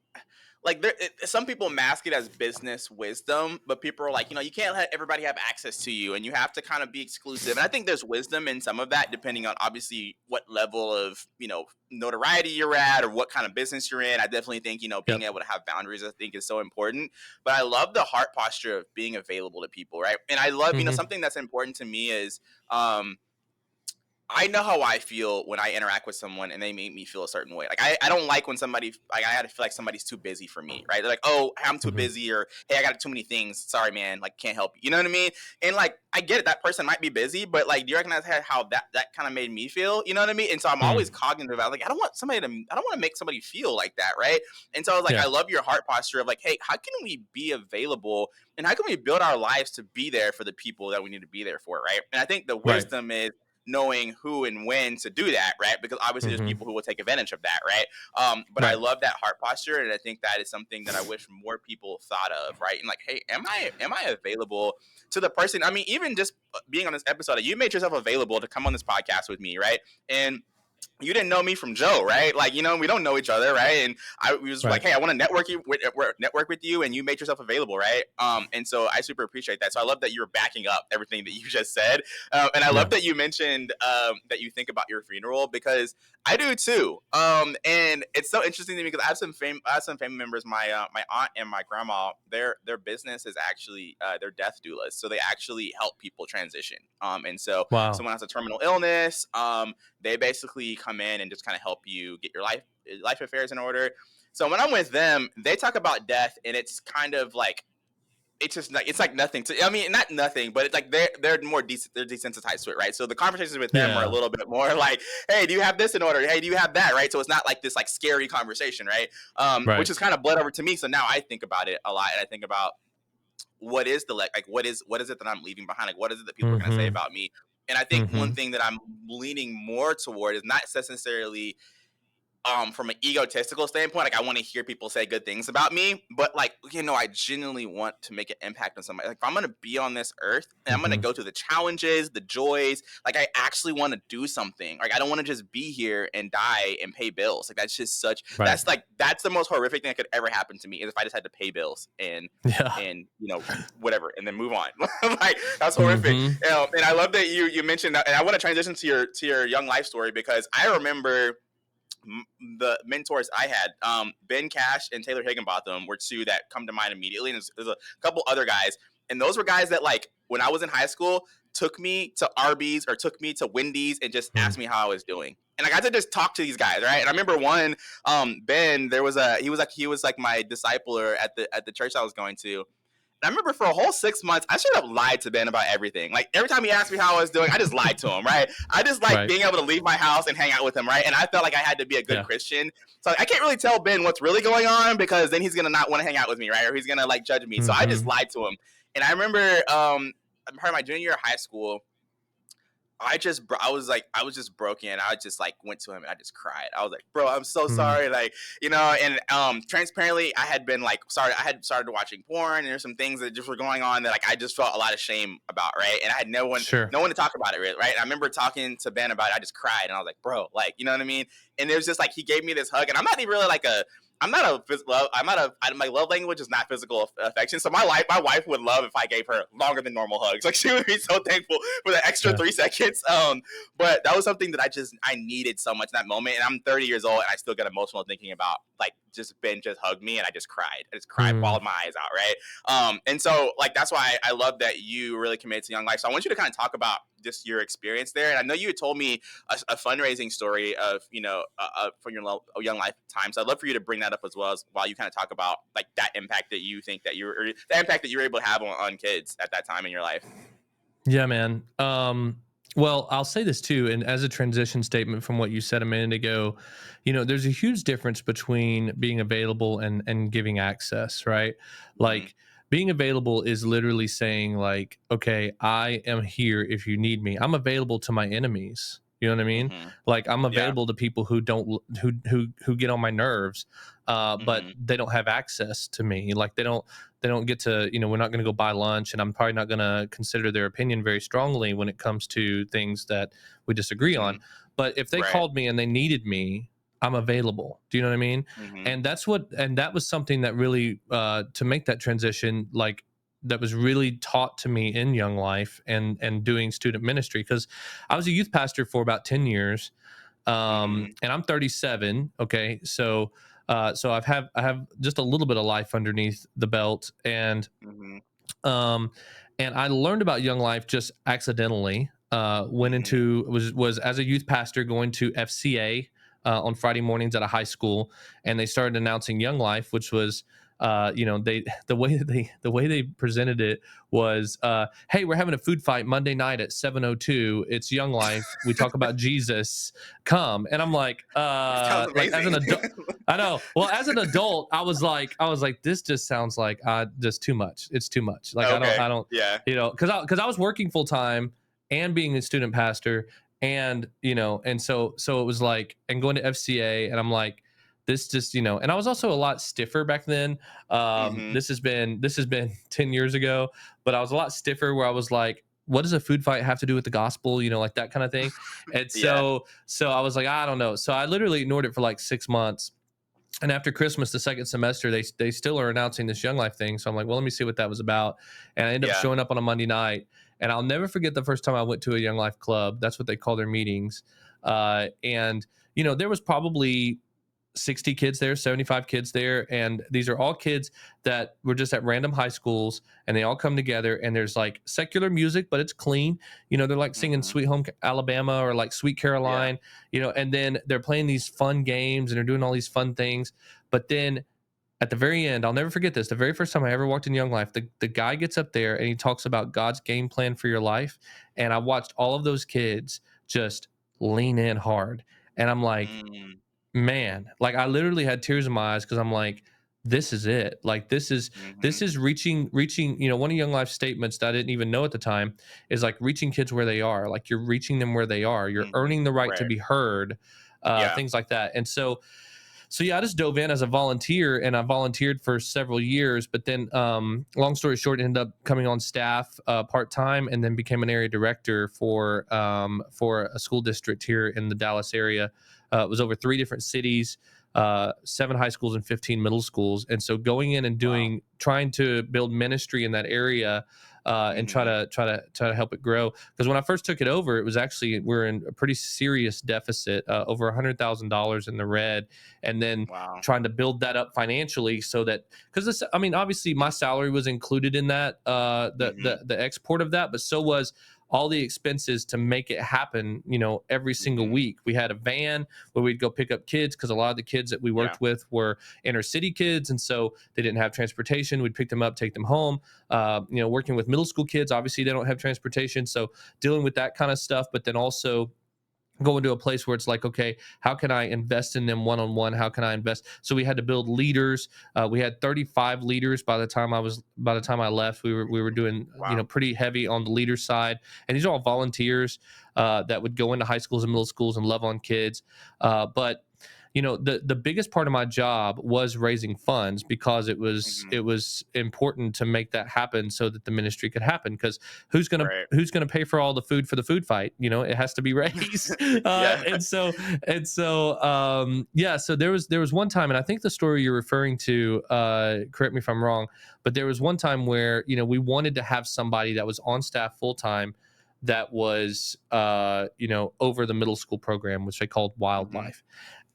like some people mask it as business wisdom, but people are like, you can't let everybody have access to you, and you have to kind of be exclusive. And I think there's wisdom in some of that, depending on obviously what level of notoriety you're at or what kind of business you're in. I definitely think being yep. able to have boundaries, I think, is so important. But I love the heart posture of being available to people, right? And I love Hmm. something that's important to me is. I know how I feel when I interact with someone and they make me feel a certain way. Like I don't like when somebody like I gotta feel like somebody's too busy for me, right? They're like, oh, I'm too Hmm. busy, or hey, I got too many things. Sorry, man, like can't help you. You know what I mean? And like I get it, that person might be busy, but like do you recognize how that kind of made me feel? You know what I mean? And so I'm always Mm. cognitive about like I don't want to make somebody feel like that, right? And so I was like, I Yeah. love your heart posture of like, hey, how can we be available and how can we build our lives to be there for the people that we need to be there for, right? And I think the Right. wisdom is knowing who and when to do that, right? Because obviously there's Hmm. people who will take advantage of that, right? But I Right. love that heart posture, and I think that is something that I wish more people thought of, right? And like, hey, am I available to the person? I mean, even just being on this episode, you made yourself available to come on this podcast with me, right? And you didn't know me from Joe, right? Like, we don't know each other, right? And I was like, Right. hey, I want to network with you, and you made yourself available, right? And so I super appreciate that. So I love that you're backing up everything that you just said, and I love Yeah. that you mentioned that you think about your funeral because I do too. And it's so interesting to me because I have some family members. My aunt and my grandma, their business is actually they're death doulas, so they actually help people transition. And so Wow. someone has a terminal illness. They basically come in and just kind of help you get your life affairs in order. So when I'm with them, they talk about death, and it's kind of like it's just like it's like nothing to, I mean, not nothing, but it's like they're more they're desensitized to it, right? So the conversations with them are a Yeah. little bit more like, hey, do you have this in order? Hey, do you have that? Right? So it's not like this like scary conversation, right? Which Right. is kind of bled over to me. So now I think about it a lot, and I think about what is the like what is it that I'm leaving behind? Like what is it that people are going to say Mm-hmm. about me? And I think one Mm-hmm. thing that I'm leaning more toward is not necessarily from an egotistical standpoint, like I want to hear people say good things about me, but like, I genuinely want to make an impact on somebody. Like if I'm gonna be on this earth and I'm gonna Mm-hmm. go through the challenges, the joys, like I actually want to do something. Like I don't want to just be here and die and pay bills. Like that's just Right. that's the most horrific thing that could ever happen to me is if I just had to pay bills Yeah. and whatever and then move on. Like that's horrific. Mm-hmm. And I love that you mentioned that, and I want to transition to your young life story because I remember the mentors I had, Ben Cash and Taylor Higginbotham were two that come to mind immediately. And there's a couple other guys. And those were guys that, like, when I was in high school, took me to Arby's or took me to Wendy's and just asked me how I was doing. And I got to just talk to these guys, right? And I remember one, Ben, he was like my discipler at the church I was going to. And I remember for a whole 6 months, I should have lied to Ben about everything. Like every time he asked me how I was doing, I just lied to him, right? I just like Right. being able to leave my house and hang out with him, right? And I felt like I had to be a good Yeah. Christian. So I can't really tell Ben what's really going on because then he's gonna not want to hang out with me, right? Or he's gonna like judge me. So I just Mm-hmm. lied to him. And I remember probably my junior year of high school, I was just broken. I just like went to him and I just cried. I was like, bro, I'm so Mm. sorry. Like, and transparently I had been like sorry, I had started watching porn and there's some things that just were going on that like I just felt a lot of shame about, right? And I had Sure. no one to talk about it, right? And I remember talking to Ben about it. I just cried and I was like, bro, like, you know what I mean? And it was just like he gave me this hug, and I'm not even really like a I'm not a physical. My love language is not physical affection. So my wife would love if I gave her longer than normal hugs. Like she would be so thankful for the extra Yeah. 3 seconds. But that was something that I needed so much in that moment. And I'm 30 years old, and I still get emotional thinking about like Ben just hugged me, and I just cried. I just cried, Mm. bawled my eyes out, right? And so like that's why I love that you really committed to Young Life. So I want you to kind of talk about just your experience there. And I know you had told me a fundraising story of from your Young Life time. So I'd love for you to bring that up as well as while you kind of talk about like that impact that you think that the impact that you were able to have on kids at that time in your life. Yeah, man. Well, I'll say this too, and as a transition statement from what you said a minute ago, there's a huge difference between being available and giving access, right? Mm-hmm. Like being available is literally saying like, okay, I am here if you need me. I'm available to my enemies. You know what I mean? Mm-hmm. Like I'm Yeah. available to people who don't who get on my nerves, but Mm-hmm. they don't have access to me. Like they don't get to, we're not going to go buy lunch, and I'm probably not going to consider their opinion very strongly when it comes to things that we disagree Mm-hmm. on. But if they Right. called me and they needed me, I'm available. Do you know what I mean? Mm-hmm. And that was something that really, to make that transition, like that was really taught to me in Young Life and doing student ministry, because I was a youth pastor for about 10 years. Mm-hmm. And I'm 37. Okay. So I have just a little bit of life underneath the belt, Mm-hmm. um, and I learned about Young Life just accidentally. Went Mm-hmm. into was as a youth pastor going to FCA on Friday mornings at a high school, and they started announcing Young Life, which was they the way they presented it was, hey, we're having a food fight Monday night at 7:02. It's Young Life. We talk about Jesus. Come. And I'm like, That sounds like as an amazing. adult. I know. Well, as an adult, I was like, this just sounds like just too much. It's too much. Like Okay. I don't, Yeah. because I was working full time and being a student pastor, and and so it was like, and going to FCA, and I'm like, this just, and I was also a lot stiffer back then. Mm-hmm. This has been 10 years ago, but I was a lot stiffer, where I was like, what does a food fight have to do with the gospel? Like that kind of thing. And Yeah. so I was like, I don't know. So I literally ignored it for like 6 months. And after Christmas, the second semester, they still are announcing this Young Life thing. So I'm like, well, let me see what that was about. And I ended up Yeah. showing up on a Monday night. And I'll never forget the first time I went to a Young Life club. That's what they call their meetings. And there was probably 60 kids there, 75 kids there, and these are all kids that were just at random high schools, and they all come together, and there's like secular music, but it's clean. They're like singing Mm-hmm. Sweet Home Alabama or like Sweet Yeah. Caroline, and then they're playing these fun games and they're doing all these fun things. But then at the very end, I'll never forget this. The very first time I ever walked in Young Life, the guy gets up there and he talks about God's game plan for your life. And I watched all of those kids just lean in hard. And I'm like, Mm, man, like I literally had tears in my eyes because I'm like, this is it. Like this mhm, is reaching, one of Young Life's statements that I didn't even know at the time is like reaching kids where they are. Like you're reaching them where they are. You're mhm. earning the right to Right. be heard, Yeah. things like that. And so yeah, I just dove in as a volunteer, and I volunteered for several years. But then, long story short, ended up coming on staff part time, and then became an area director for a school district here in the Dallas area. It was over 3 different cities, 7 high schools and 15 middle schools. And so going in and Wow. trying to build ministry in that area. And Mhm. try to help it grow. Because when I first took it over, it was actually we're in a pretty serious deficit, over $100,000 in the red, and then Wow. trying to build that up financially so that because this, I mean, obviously my salary was included in that, Mhm, the export of that, but so was all the expenses to make it happen, every single mhm. week. We had a van where we'd go pick up kids because a lot of the kids that we Yeah. worked with were inner city kids, and so they didn't have transportation. We'd pick them up, take them home. Working with middle school kids, obviously they don't have transportation, so dealing with that kind of stuff, but then also going to a place where it's like, okay, how can I invest in them one on one? How can I invest? So we had to build leaders. We had 35 leaders by the time I left. We were doing Wow. pretty heavy on the leader side, and these are all volunteers that would go into high schools and middle schools and love on kids. But the biggest part of my job was raising funds because it was Mhm. it was important to make that happen so that the ministry could happen. Because Right. who's gonna pay for all the food for the food fight? It has to be raised. Yeah. Yeah. So there was one time, and I think the story you're referring to, correct me if I'm wrong, but there was one time where we wanted to have somebody that was on staff full time that was over the middle school program, which they called Mhm. Wildlife.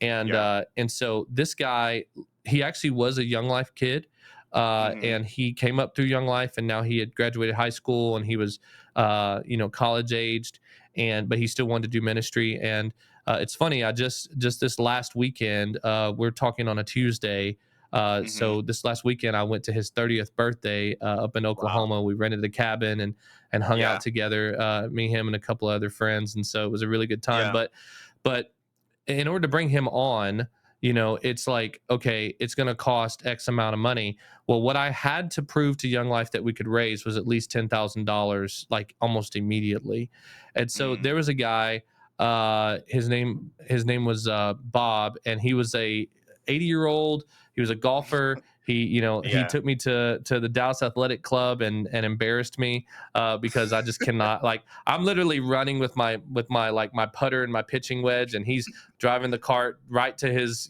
and Yeah. uh and so this guy, he actually was a Young Life kid, Mhm. and he came up through Young Life, and now he had graduated high school, and he was college aged, and but he still wanted to do ministry. And it's funny, I just this last weekend, we're talking on a Tuesday. Mhm. So this last weekend, I went to his 30th birthday up in Wow. Oklahoma. We rented a cabin and hung out Yeah. together, me, him, and a couple of other friends, and so it was a really good time. Yeah. But in order to bring him on, it's like, okay, it's going to cost X amount of money. Well, what I had to prove to Young Life that we could raise was at least $10,000, like almost immediately. And so Mm. there was a guy, his name was Bob, and he was a 80-year-old. He was a golfer. He Yeah. took me to the Dallas Athletic Club and embarrassed me, because I just cannot, like, I'm literally running with my like my putter and my pitching wedge, and he's driving the cart right to his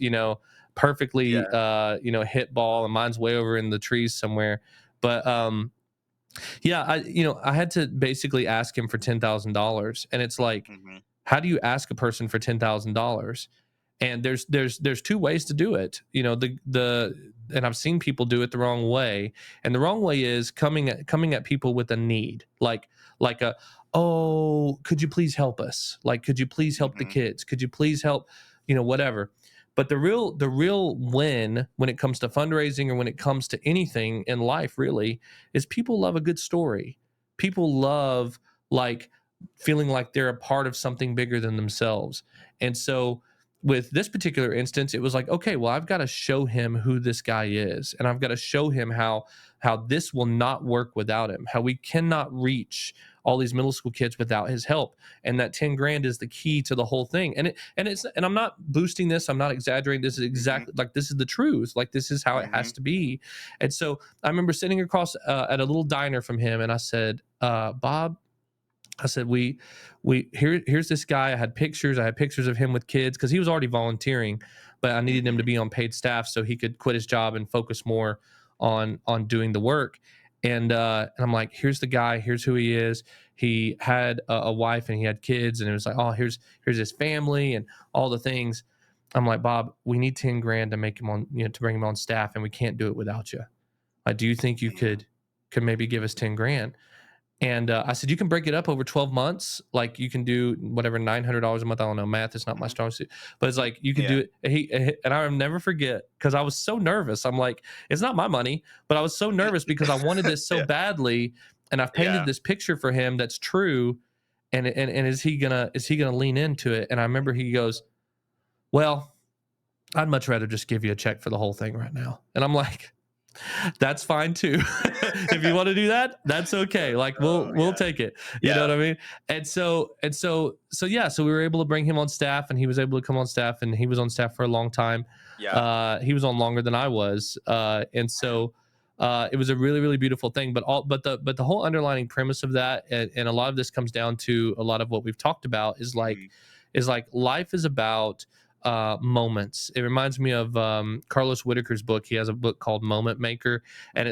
perfectly Yeah. hit ball, and mine's way over in the trees somewhere. But yeah, I had to basically ask him for $10,000, and it's like, Mhm. how do you ask a person for $10,000? And there's two ways to do it. And I've seen people do it the wrong way. And the wrong way is coming at people with a need, like a, oh, could you please help us? Like, could you please help the Mhm. kids? Could you please help? Whatever. But the real win when it comes to fundraising, or when it comes to anything in life, really, is people love a good story. People love, like, feeling like they're a part of something bigger than themselves. And so with this particular instance, it was like, okay, well, I've got to show him who this guy is, and I've got to show him how this will not work without him, how we cannot reach all these middle school kids without his help, and that 10 grand is the key to the whole thing. And I'm not boosting this, I'm not exaggerating, this is Mhm. exactly, like, this is the truth, like, this is how it has Mhm. to be. And so I remember sitting across at a little diner from him, and I said, Bob, I said, here's this guy. I had pictures of him with kids, because he was already volunteering, but I needed him to Mhm. be on paid staff so he could quit his job and focus more on doing the work. And I'm like, here's the guy, here's who he is. He had a wife, and he had kids, and it was like, oh, here's his family and all the things. I'm like, Bob, we need 10 grand to make him on, to bring him on staff, and we can't do it without you. Do you think you Mhm. could maybe give us 10 grand? And I said, you can break it up over 12 months. Like you can do whatever, $900 a month. I don't know. Math is not my Mhm. strong suit, but it's like, you can Yeah. do it. And I'll never forget, because I was so nervous. I'm like, it's not my money, but I was so nervous because I wanted this so Yeah. badly. And I've painted Yeah. this picture for him that's true. And is he gonna lean into it? And I remember he goes, well, I'd much rather just give you a check for the whole thing right now. And I'm like, that's fine too. If you want to do that, that's okay. Like Oh, we'll yeah. take it. You know Yeah. what I mean? And so yeah, so we were able to bring him on staff, and he was able to come on staff, and he was on staff for a long time. Yeah. He was on longer than I was. And Man. so it was a really, really beautiful thing. But the whole underlining premise of that, and a lot of this comes down to a lot of what we've talked about, Mhm. is like life is about moments. It reminds me of Carlos Whitaker's book. He has a book called Moment Maker, and Mhm.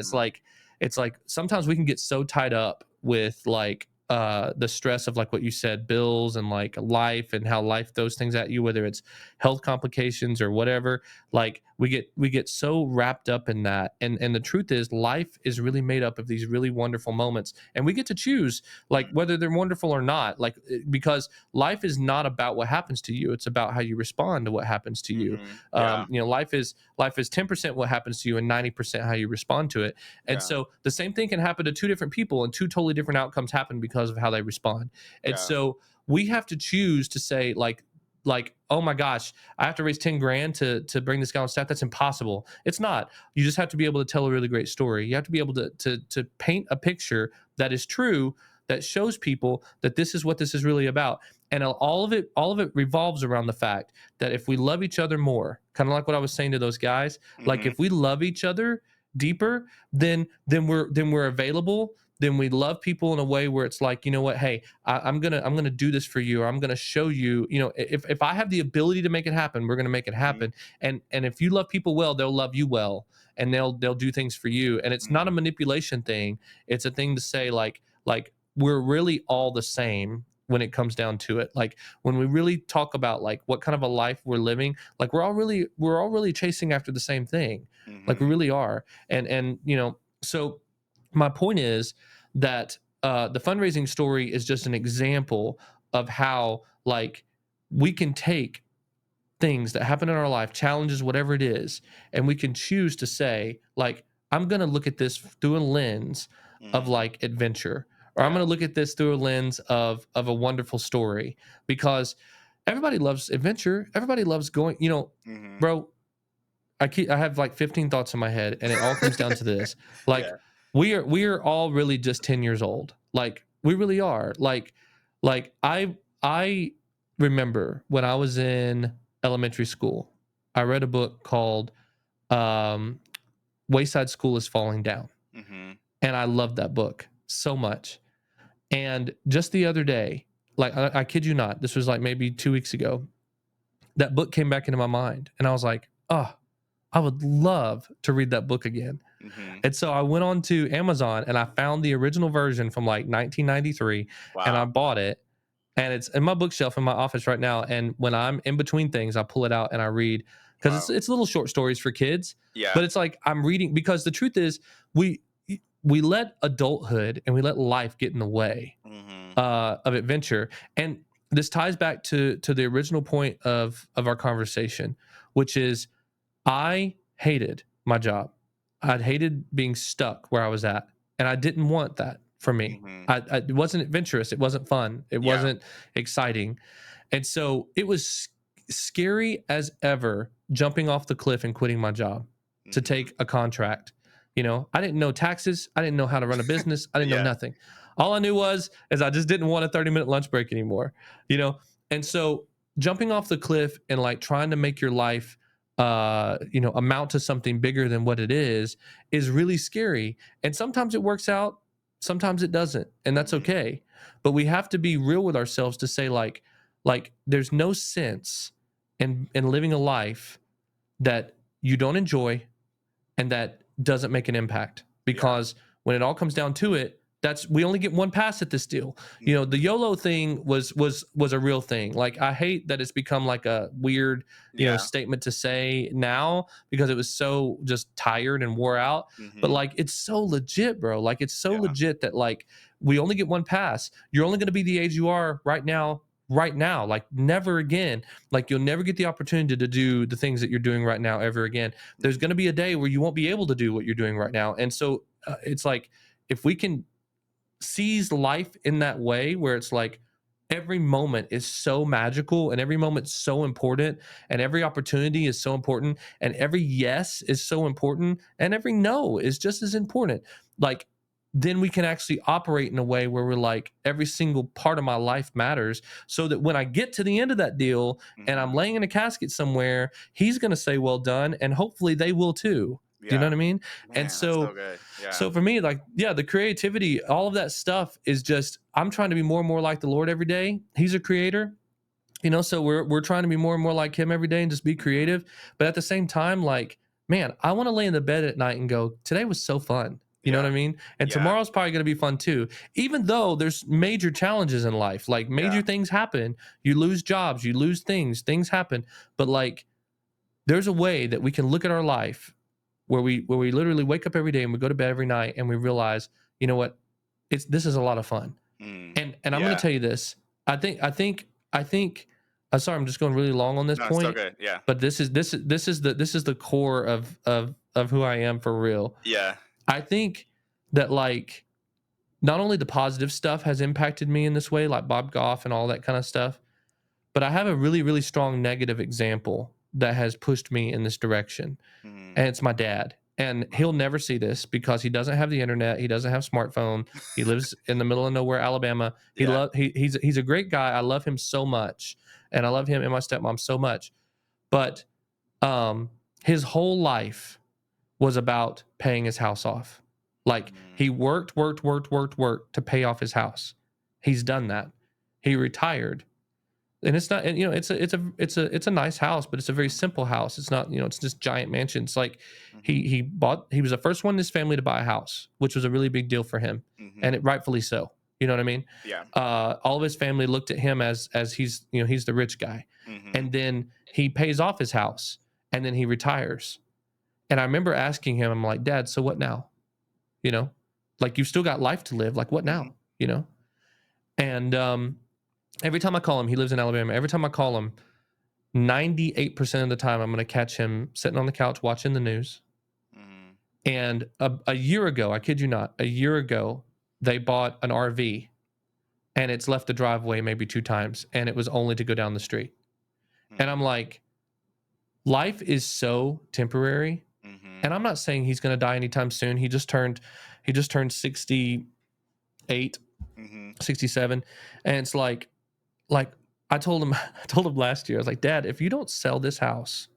it's like sometimes we can get so tied up with like the stress of, like what you said, bills and like life, and how life throws things at you, whether it's health complications or whatever. Like we get so wrapped up in that, and the truth is, life is really made up of these really wonderful moments, and we get to choose like Mhm. whether they're wonderful or not. Like because life is not about what happens to you, it's about how you respond to what happens to you. Mhm. Yeah. Life is 10% what happens to you and 90% how you respond to it. And Yeah. so the same thing can happen to two different people, and two totally different outcomes happen because of how they respond. And Yeah. so we have to choose to say like, oh my gosh, I have to raise 10 grand to bring this guy on staff. That's impossible. It's not. You just have to be able to tell a really great story. You have to be able to paint a picture that is true, that shows people that this is what this is really about. And all of it revolves around the fact that if we love each other more, kind of like what I was saying to those guys, like Mhm. if we love each other deeper, then we're available. Then we love people in a way where it's like, you know what, hey, I'm gonna do this for you, or I'm gonna show you, if I have the ability to make it happen, we're gonna make it Mhm. happen. And if you love people well, they'll love you well, and they'll do things for you. And it's not a Mhm. manipulation thing. It's a thing to say like we're really all the same when it comes down to it. Like when we really talk about like what kind of a life we're living, like we're all really chasing after the same thing. Like we Mhm. really are. And so my point is that the fundraising story is just an example of how like we can take things that happen in our life, challenges, whatever it is, and we can choose to say, like, I'm going to look at this through a lens of Mhm. like adventure, or I'm Yeah. going to look at this through a lens of a wonderful story, because everybody loves adventure. Everybody loves going, Mhm. bro. I have like 15 thoughts in my head, and it all comes down to this. Like Yeah. we are all really just 10 years old. Like we really are. Like I remember when I was in elementary school, I read a book called um Wayside School is Falling Down. Mhm. And I loved that book so much. And just the other day, like I kid you not, this was like maybe 2 weeks ago, that book came back into my mind. And I was like, oh, I would love to read that book again. Mhm. And so I went on to Amazon and I found the original version from like 1993, and I Wow. bought it. And it's in my bookshelf in my office right now. And when I'm in between things, I pull it out and I read, because it's Wow. it's little short stories for kids. Yeah. But it's like I'm reading, because the truth is we we let adulthood and we let life get in the way Mhm. of adventure. And this ties back to the original point of our conversation, which is I hated my job. I'd hated being stuck where I was at, and I didn't want that for me. Mhm. It wasn't adventurous. It wasn't fun. It Yeah. wasn't exciting. And so it was scary as ever jumping off the cliff and quitting my job to Mhm. take a contract. I didn't know taxes. I didn't know how to run a business. I didn't know Yeah. nothing. All I knew is I just didn't want a 30-minute lunch break anymore. You know, and so jumping off the cliff and like trying to make your life amount to something bigger than what it is really scary. And sometimes it works out, sometimes it doesn't, and that's Mhm. okay. But we have to be real with ourselves to say like there's no sense in living a life that you don't enjoy and that doesn't make an impact, Yeah. because when it all comes down to it, that's we only get one pass at this deal. The Mhm. YOLO thing was a real thing. Like I hate that it's become like a weird Yeah. statement to say now, because it was so just tired and wore out. But Mhm. like it's so legit, bro. Like it's so Yeah. legit that like we only get one pass. You're only going to be the age you are right now, like never again. Like you'll never get the opportunity to do the things that you're doing right now ever again. There's going to be a day where you won't be able to do what you're doing right now. And so it's like, if we can seize life in that way, where it's like every moment is so magical and every moment's so important and every opportunity is so important and every yes is so important and every no is just as important, like then we can actually operate in a way where we're like, every single part of my life matters, so that when I get to the end of that deal and I'm laying in a casket somewhere, he's going to say well done, and hopefully they will too. Do you know Yeah. what I mean? And Man, that's so so good. Yeah. so for me, like, yeah, the creativity, all of that stuff is just, I'm trying to be more and more like the Lord every day. He's a creator, so we're trying to be more and more like him every day and just be Mhm. creative. But at the same time, like, man, I want to lay in the bed at night and go, today was so fun. You know what Yeah. I mean? And Yeah. tomorrow's probably going to be fun too. Even though there's major challenges in life, like Yeah. major things happen, you lose jobs, you lose things happen. But like, there's a way that we can look at our life where we literally wake up every day and we go to bed every night and we realize, you know what, this is a lot of fun. Mm. And I'm going to Yeah. tell you this. I think sorry, I'm just going really long on this No, it's so point, good. Yeah. but this is the core of who I am for real. Yeah. I think that, like, not only the positive stuff has impacted me in this way, like Bob Goff and all that kind of stuff, but I have a really, really strong negative example that has pushed me in this direction, Mm. and it's my dad. And he'll never see this because he doesn't have the internet. He doesn't have smartphone. He lives in the middle of nowhere, Alabama. Yeah. He's a great guy. I love him so much, and I love him and my stepmom so much. But um, his whole life was about paying his house off. Like, Mm. he worked to pay off his house. He's done that. He retired, and it's not, and it's a nice house, but it's a very simple house. It's not, it's just giant mansions. Like, Mhm. he was the first one in his family to buy a house, which was a really big deal for him, Mhm. and it rightfully so. You know what I mean? Yeah. All of his family looked at him as he's the rich guy, Mhm. and then he pays off his house, and then he retires. And I remember asking him, I'm like, Dad, so what now? You know, like, you've still got life to live. Like, what Mhm. now? And every time I call him, he lives in Alabama. Every time I call him, 98% of the time, I'm going to catch him sitting on the couch watching the news. Mhm. And a year ago, I kid you not, a year ago, they bought an RV and it's left the driveway maybe 2 times, and it was only to go down the street. And I'm Mhm. like, life is so temporary. Mhm. And I'm not saying he's going to die anytime soon. He just turned 68, Mhm. 67, and it's like I told him I told him last year, I was like, Dad, if you don't sell this house,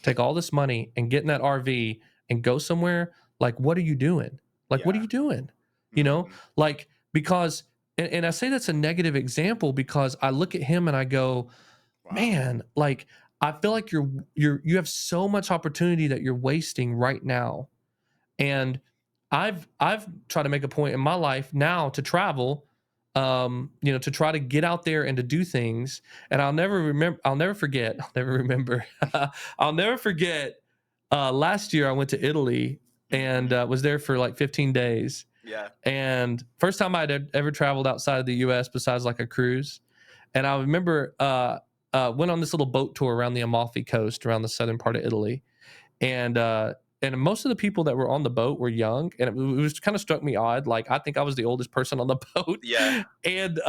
take all this money and get in that RV and go somewhere, like, what are you doing? Like, what are Yeah. you doing? Mhm. Like, because, and I say that's a negative example because I look at him and I go, Wow. man, like, I feel like you have so much opportunity that you're wasting right now. And I've tried to make a point in my life now to travel, to try to get out there and to do things. And I'll never forget, I'll never remember, I'll never forget. Last year I went to Italy and Mhm. was there for like 15 days. Yeah. And first time I'd ever traveled outside of the US besides like a cruise. And I remember went on this little boat tour around the Amalfi Coast, around the southern part of Italy, and most of the people that were on the boat were young, and it was kind of struck me odd. Like, I think I was the oldest person on the boat, Yeah. and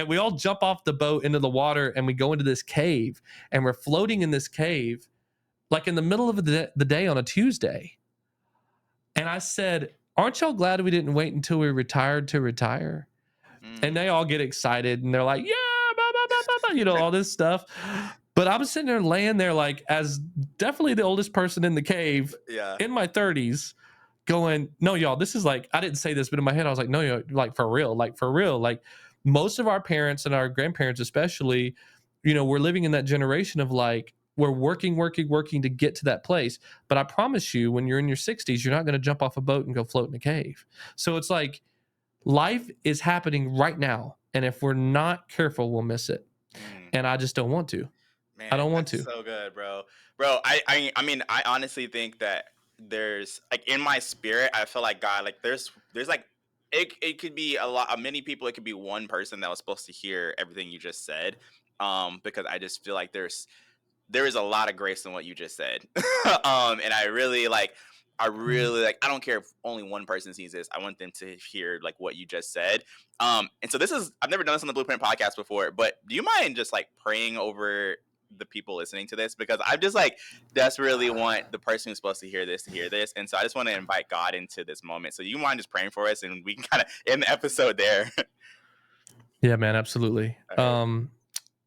we all jump off the boat into the water, and we go into this cave, and we're floating in this cave, like in the middle of the day on a Tuesday. And I said, "Aren't y'all glad we didn't wait until we retired to retire?" And Mm. they all get excited and they're like, yeah, blah, blah, blah, blah, blah, all this stuff. But I'm sitting there laying there, like, as definitely the oldest person in the cave Yeah. in my 30s, going, no, y'all, this is like, I didn't say this, but in my head, I was like, no, yo, like, for real, like, for real. Like, most of our parents and our grandparents, especially, we're living in that generation of like, we're working to get to that place. But I promise you, when you're in your 60s, you're not going to jump off a boat and go float in a cave. So it's like, life is happening right now, and if we're not careful, we'll miss it. Mm. And I just don't want to. I Man, don't want that's to. so good, bro. Bro, I mean, I honestly think that there's like in my spirit, I feel like God, like there's like it could be a lot, many people. It could be one person that was supposed to hear everything you just said. Because I just feel like there is a lot of grace in what you just said. And I Mm. really like, I don't care if only one person sees this. I want them to hear like what you just said. And so I've never done this on the Blueprint podcast before, but do you mind just like praying over the people listening to this? Because I just like desperately want the person who's supposed to hear this to hear this. And so I just want to invite God into this moment. So you mind just praying for us, and we can kind of end the episode there. Yeah, man, absolutely. All right.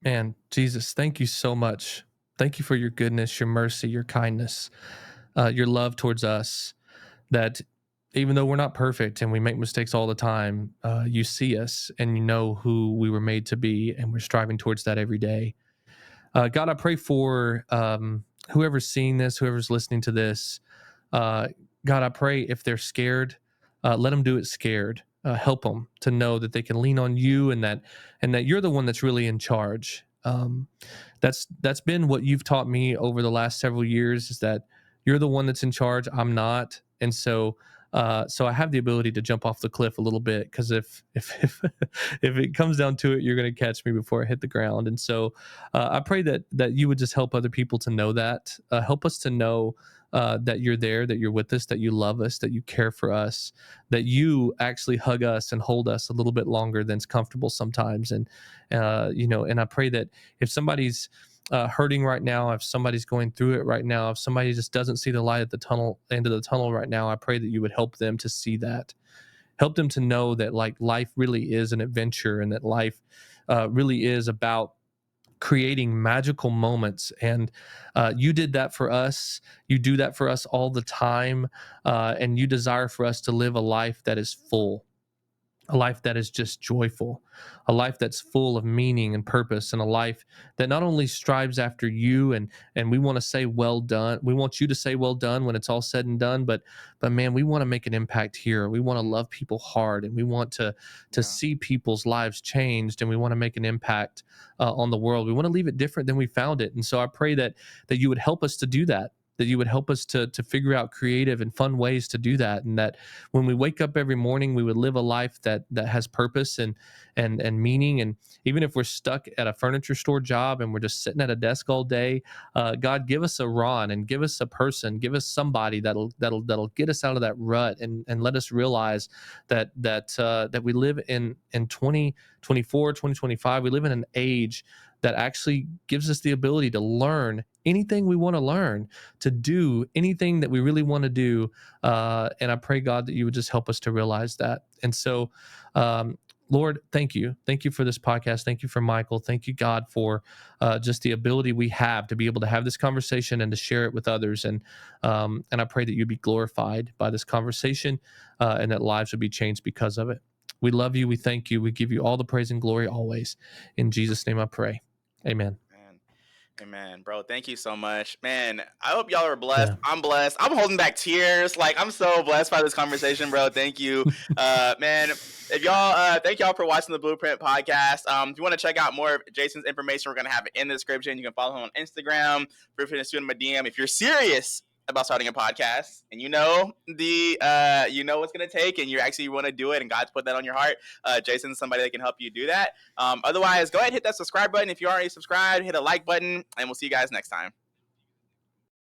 Man, Jesus, thank you so much. Thank you for your goodness, your mercy, your kindness, your love towards us. That even though we're not perfect and we make mistakes all the time, you see us and you know who we were made to be, and we're striving towards that every day. God, I pray for whoever's seeing this, whoever's listening to this. God, I pray if they're scared, let them do it scared. Help them to know that they can lean on you, and that you're the one that's really in charge. That's been what you've taught me over the last several years, is that you're the one that's in charge. I'm not, and so I have the ability to jump off the cliff a little bit, because if it comes down to it, you're going to catch me before I hit the ground. And so I pray that you would just help other people to know that. Help us to know that you're there, that you're with us, that you love us, that you care for us, that you actually hug us and hold us a little bit longer than's comfortable sometimes. And and I pray that if somebody's hurting right now, if somebody's going through it right now, if somebody just doesn't see the light at the end of the tunnel right now, I pray that you would help them to see that. Help them to know that like life really is an adventure, and that life really is about creating magical moments. And you did that for us. You do that for us all the time. And you desire for us to live a life that is full, a life that is just joyful, a life that's full of meaning and purpose, and a life that not only strives after you, and we want to say well done. We want you to say well done when it's all said and done, but man, we want to make an impact here. We want to love people hard, and we want to Yeah. see people's lives changed, and we want to make an impact on the world. We want to leave it different than we found it. And so I pray that you would help us to do that. That you would help us to figure out creative and fun ways to do that, and that when we wake up every morning, we would live a life that has purpose and meaning. And even if we're stuck at a furniture store job and we're just sitting at a desk all day, God, give us a Ron, and give us a person, give us somebody that'll get us out of that rut, and let us realize that we live in 2024, 2025. We live in an age that actually gives us the ability to learn anything we want to learn, to do anything that we really want to do. And I pray, God, that you would just help us to realize that. And so, Lord, thank you. Thank you for this podcast. Thank you for Michael. Thank you, God, for just the ability we have to be able to have this conversation and to share it with others. And I pray that you'd be glorified by this conversation, and that lives would be changed because of it. We love you. We thank you. We give you all the praise and glory always. In Jesus' name I pray. Amen. Man. Amen, bro. Thank you so much, man. I hope y'all are blessed. Yeah. I'm blessed. I'm holding back tears. Like, I'm so blessed by this conversation, bro. Thank you, man. If y'all, thank y'all for watching the Blueprint podcast. If you want to check out more of Jason's information, we're gonna have it in the description. You can follow him on Instagram. Feel free to shoot him a DM if you're serious about starting a podcast and you know what's gonna take, and you actually want to do it, and God's put that on your heart. Jason's somebody that can help you do that. Otherwise, go ahead and hit that subscribe button if you already subscribed. Hit a like button, and we'll see you guys next time.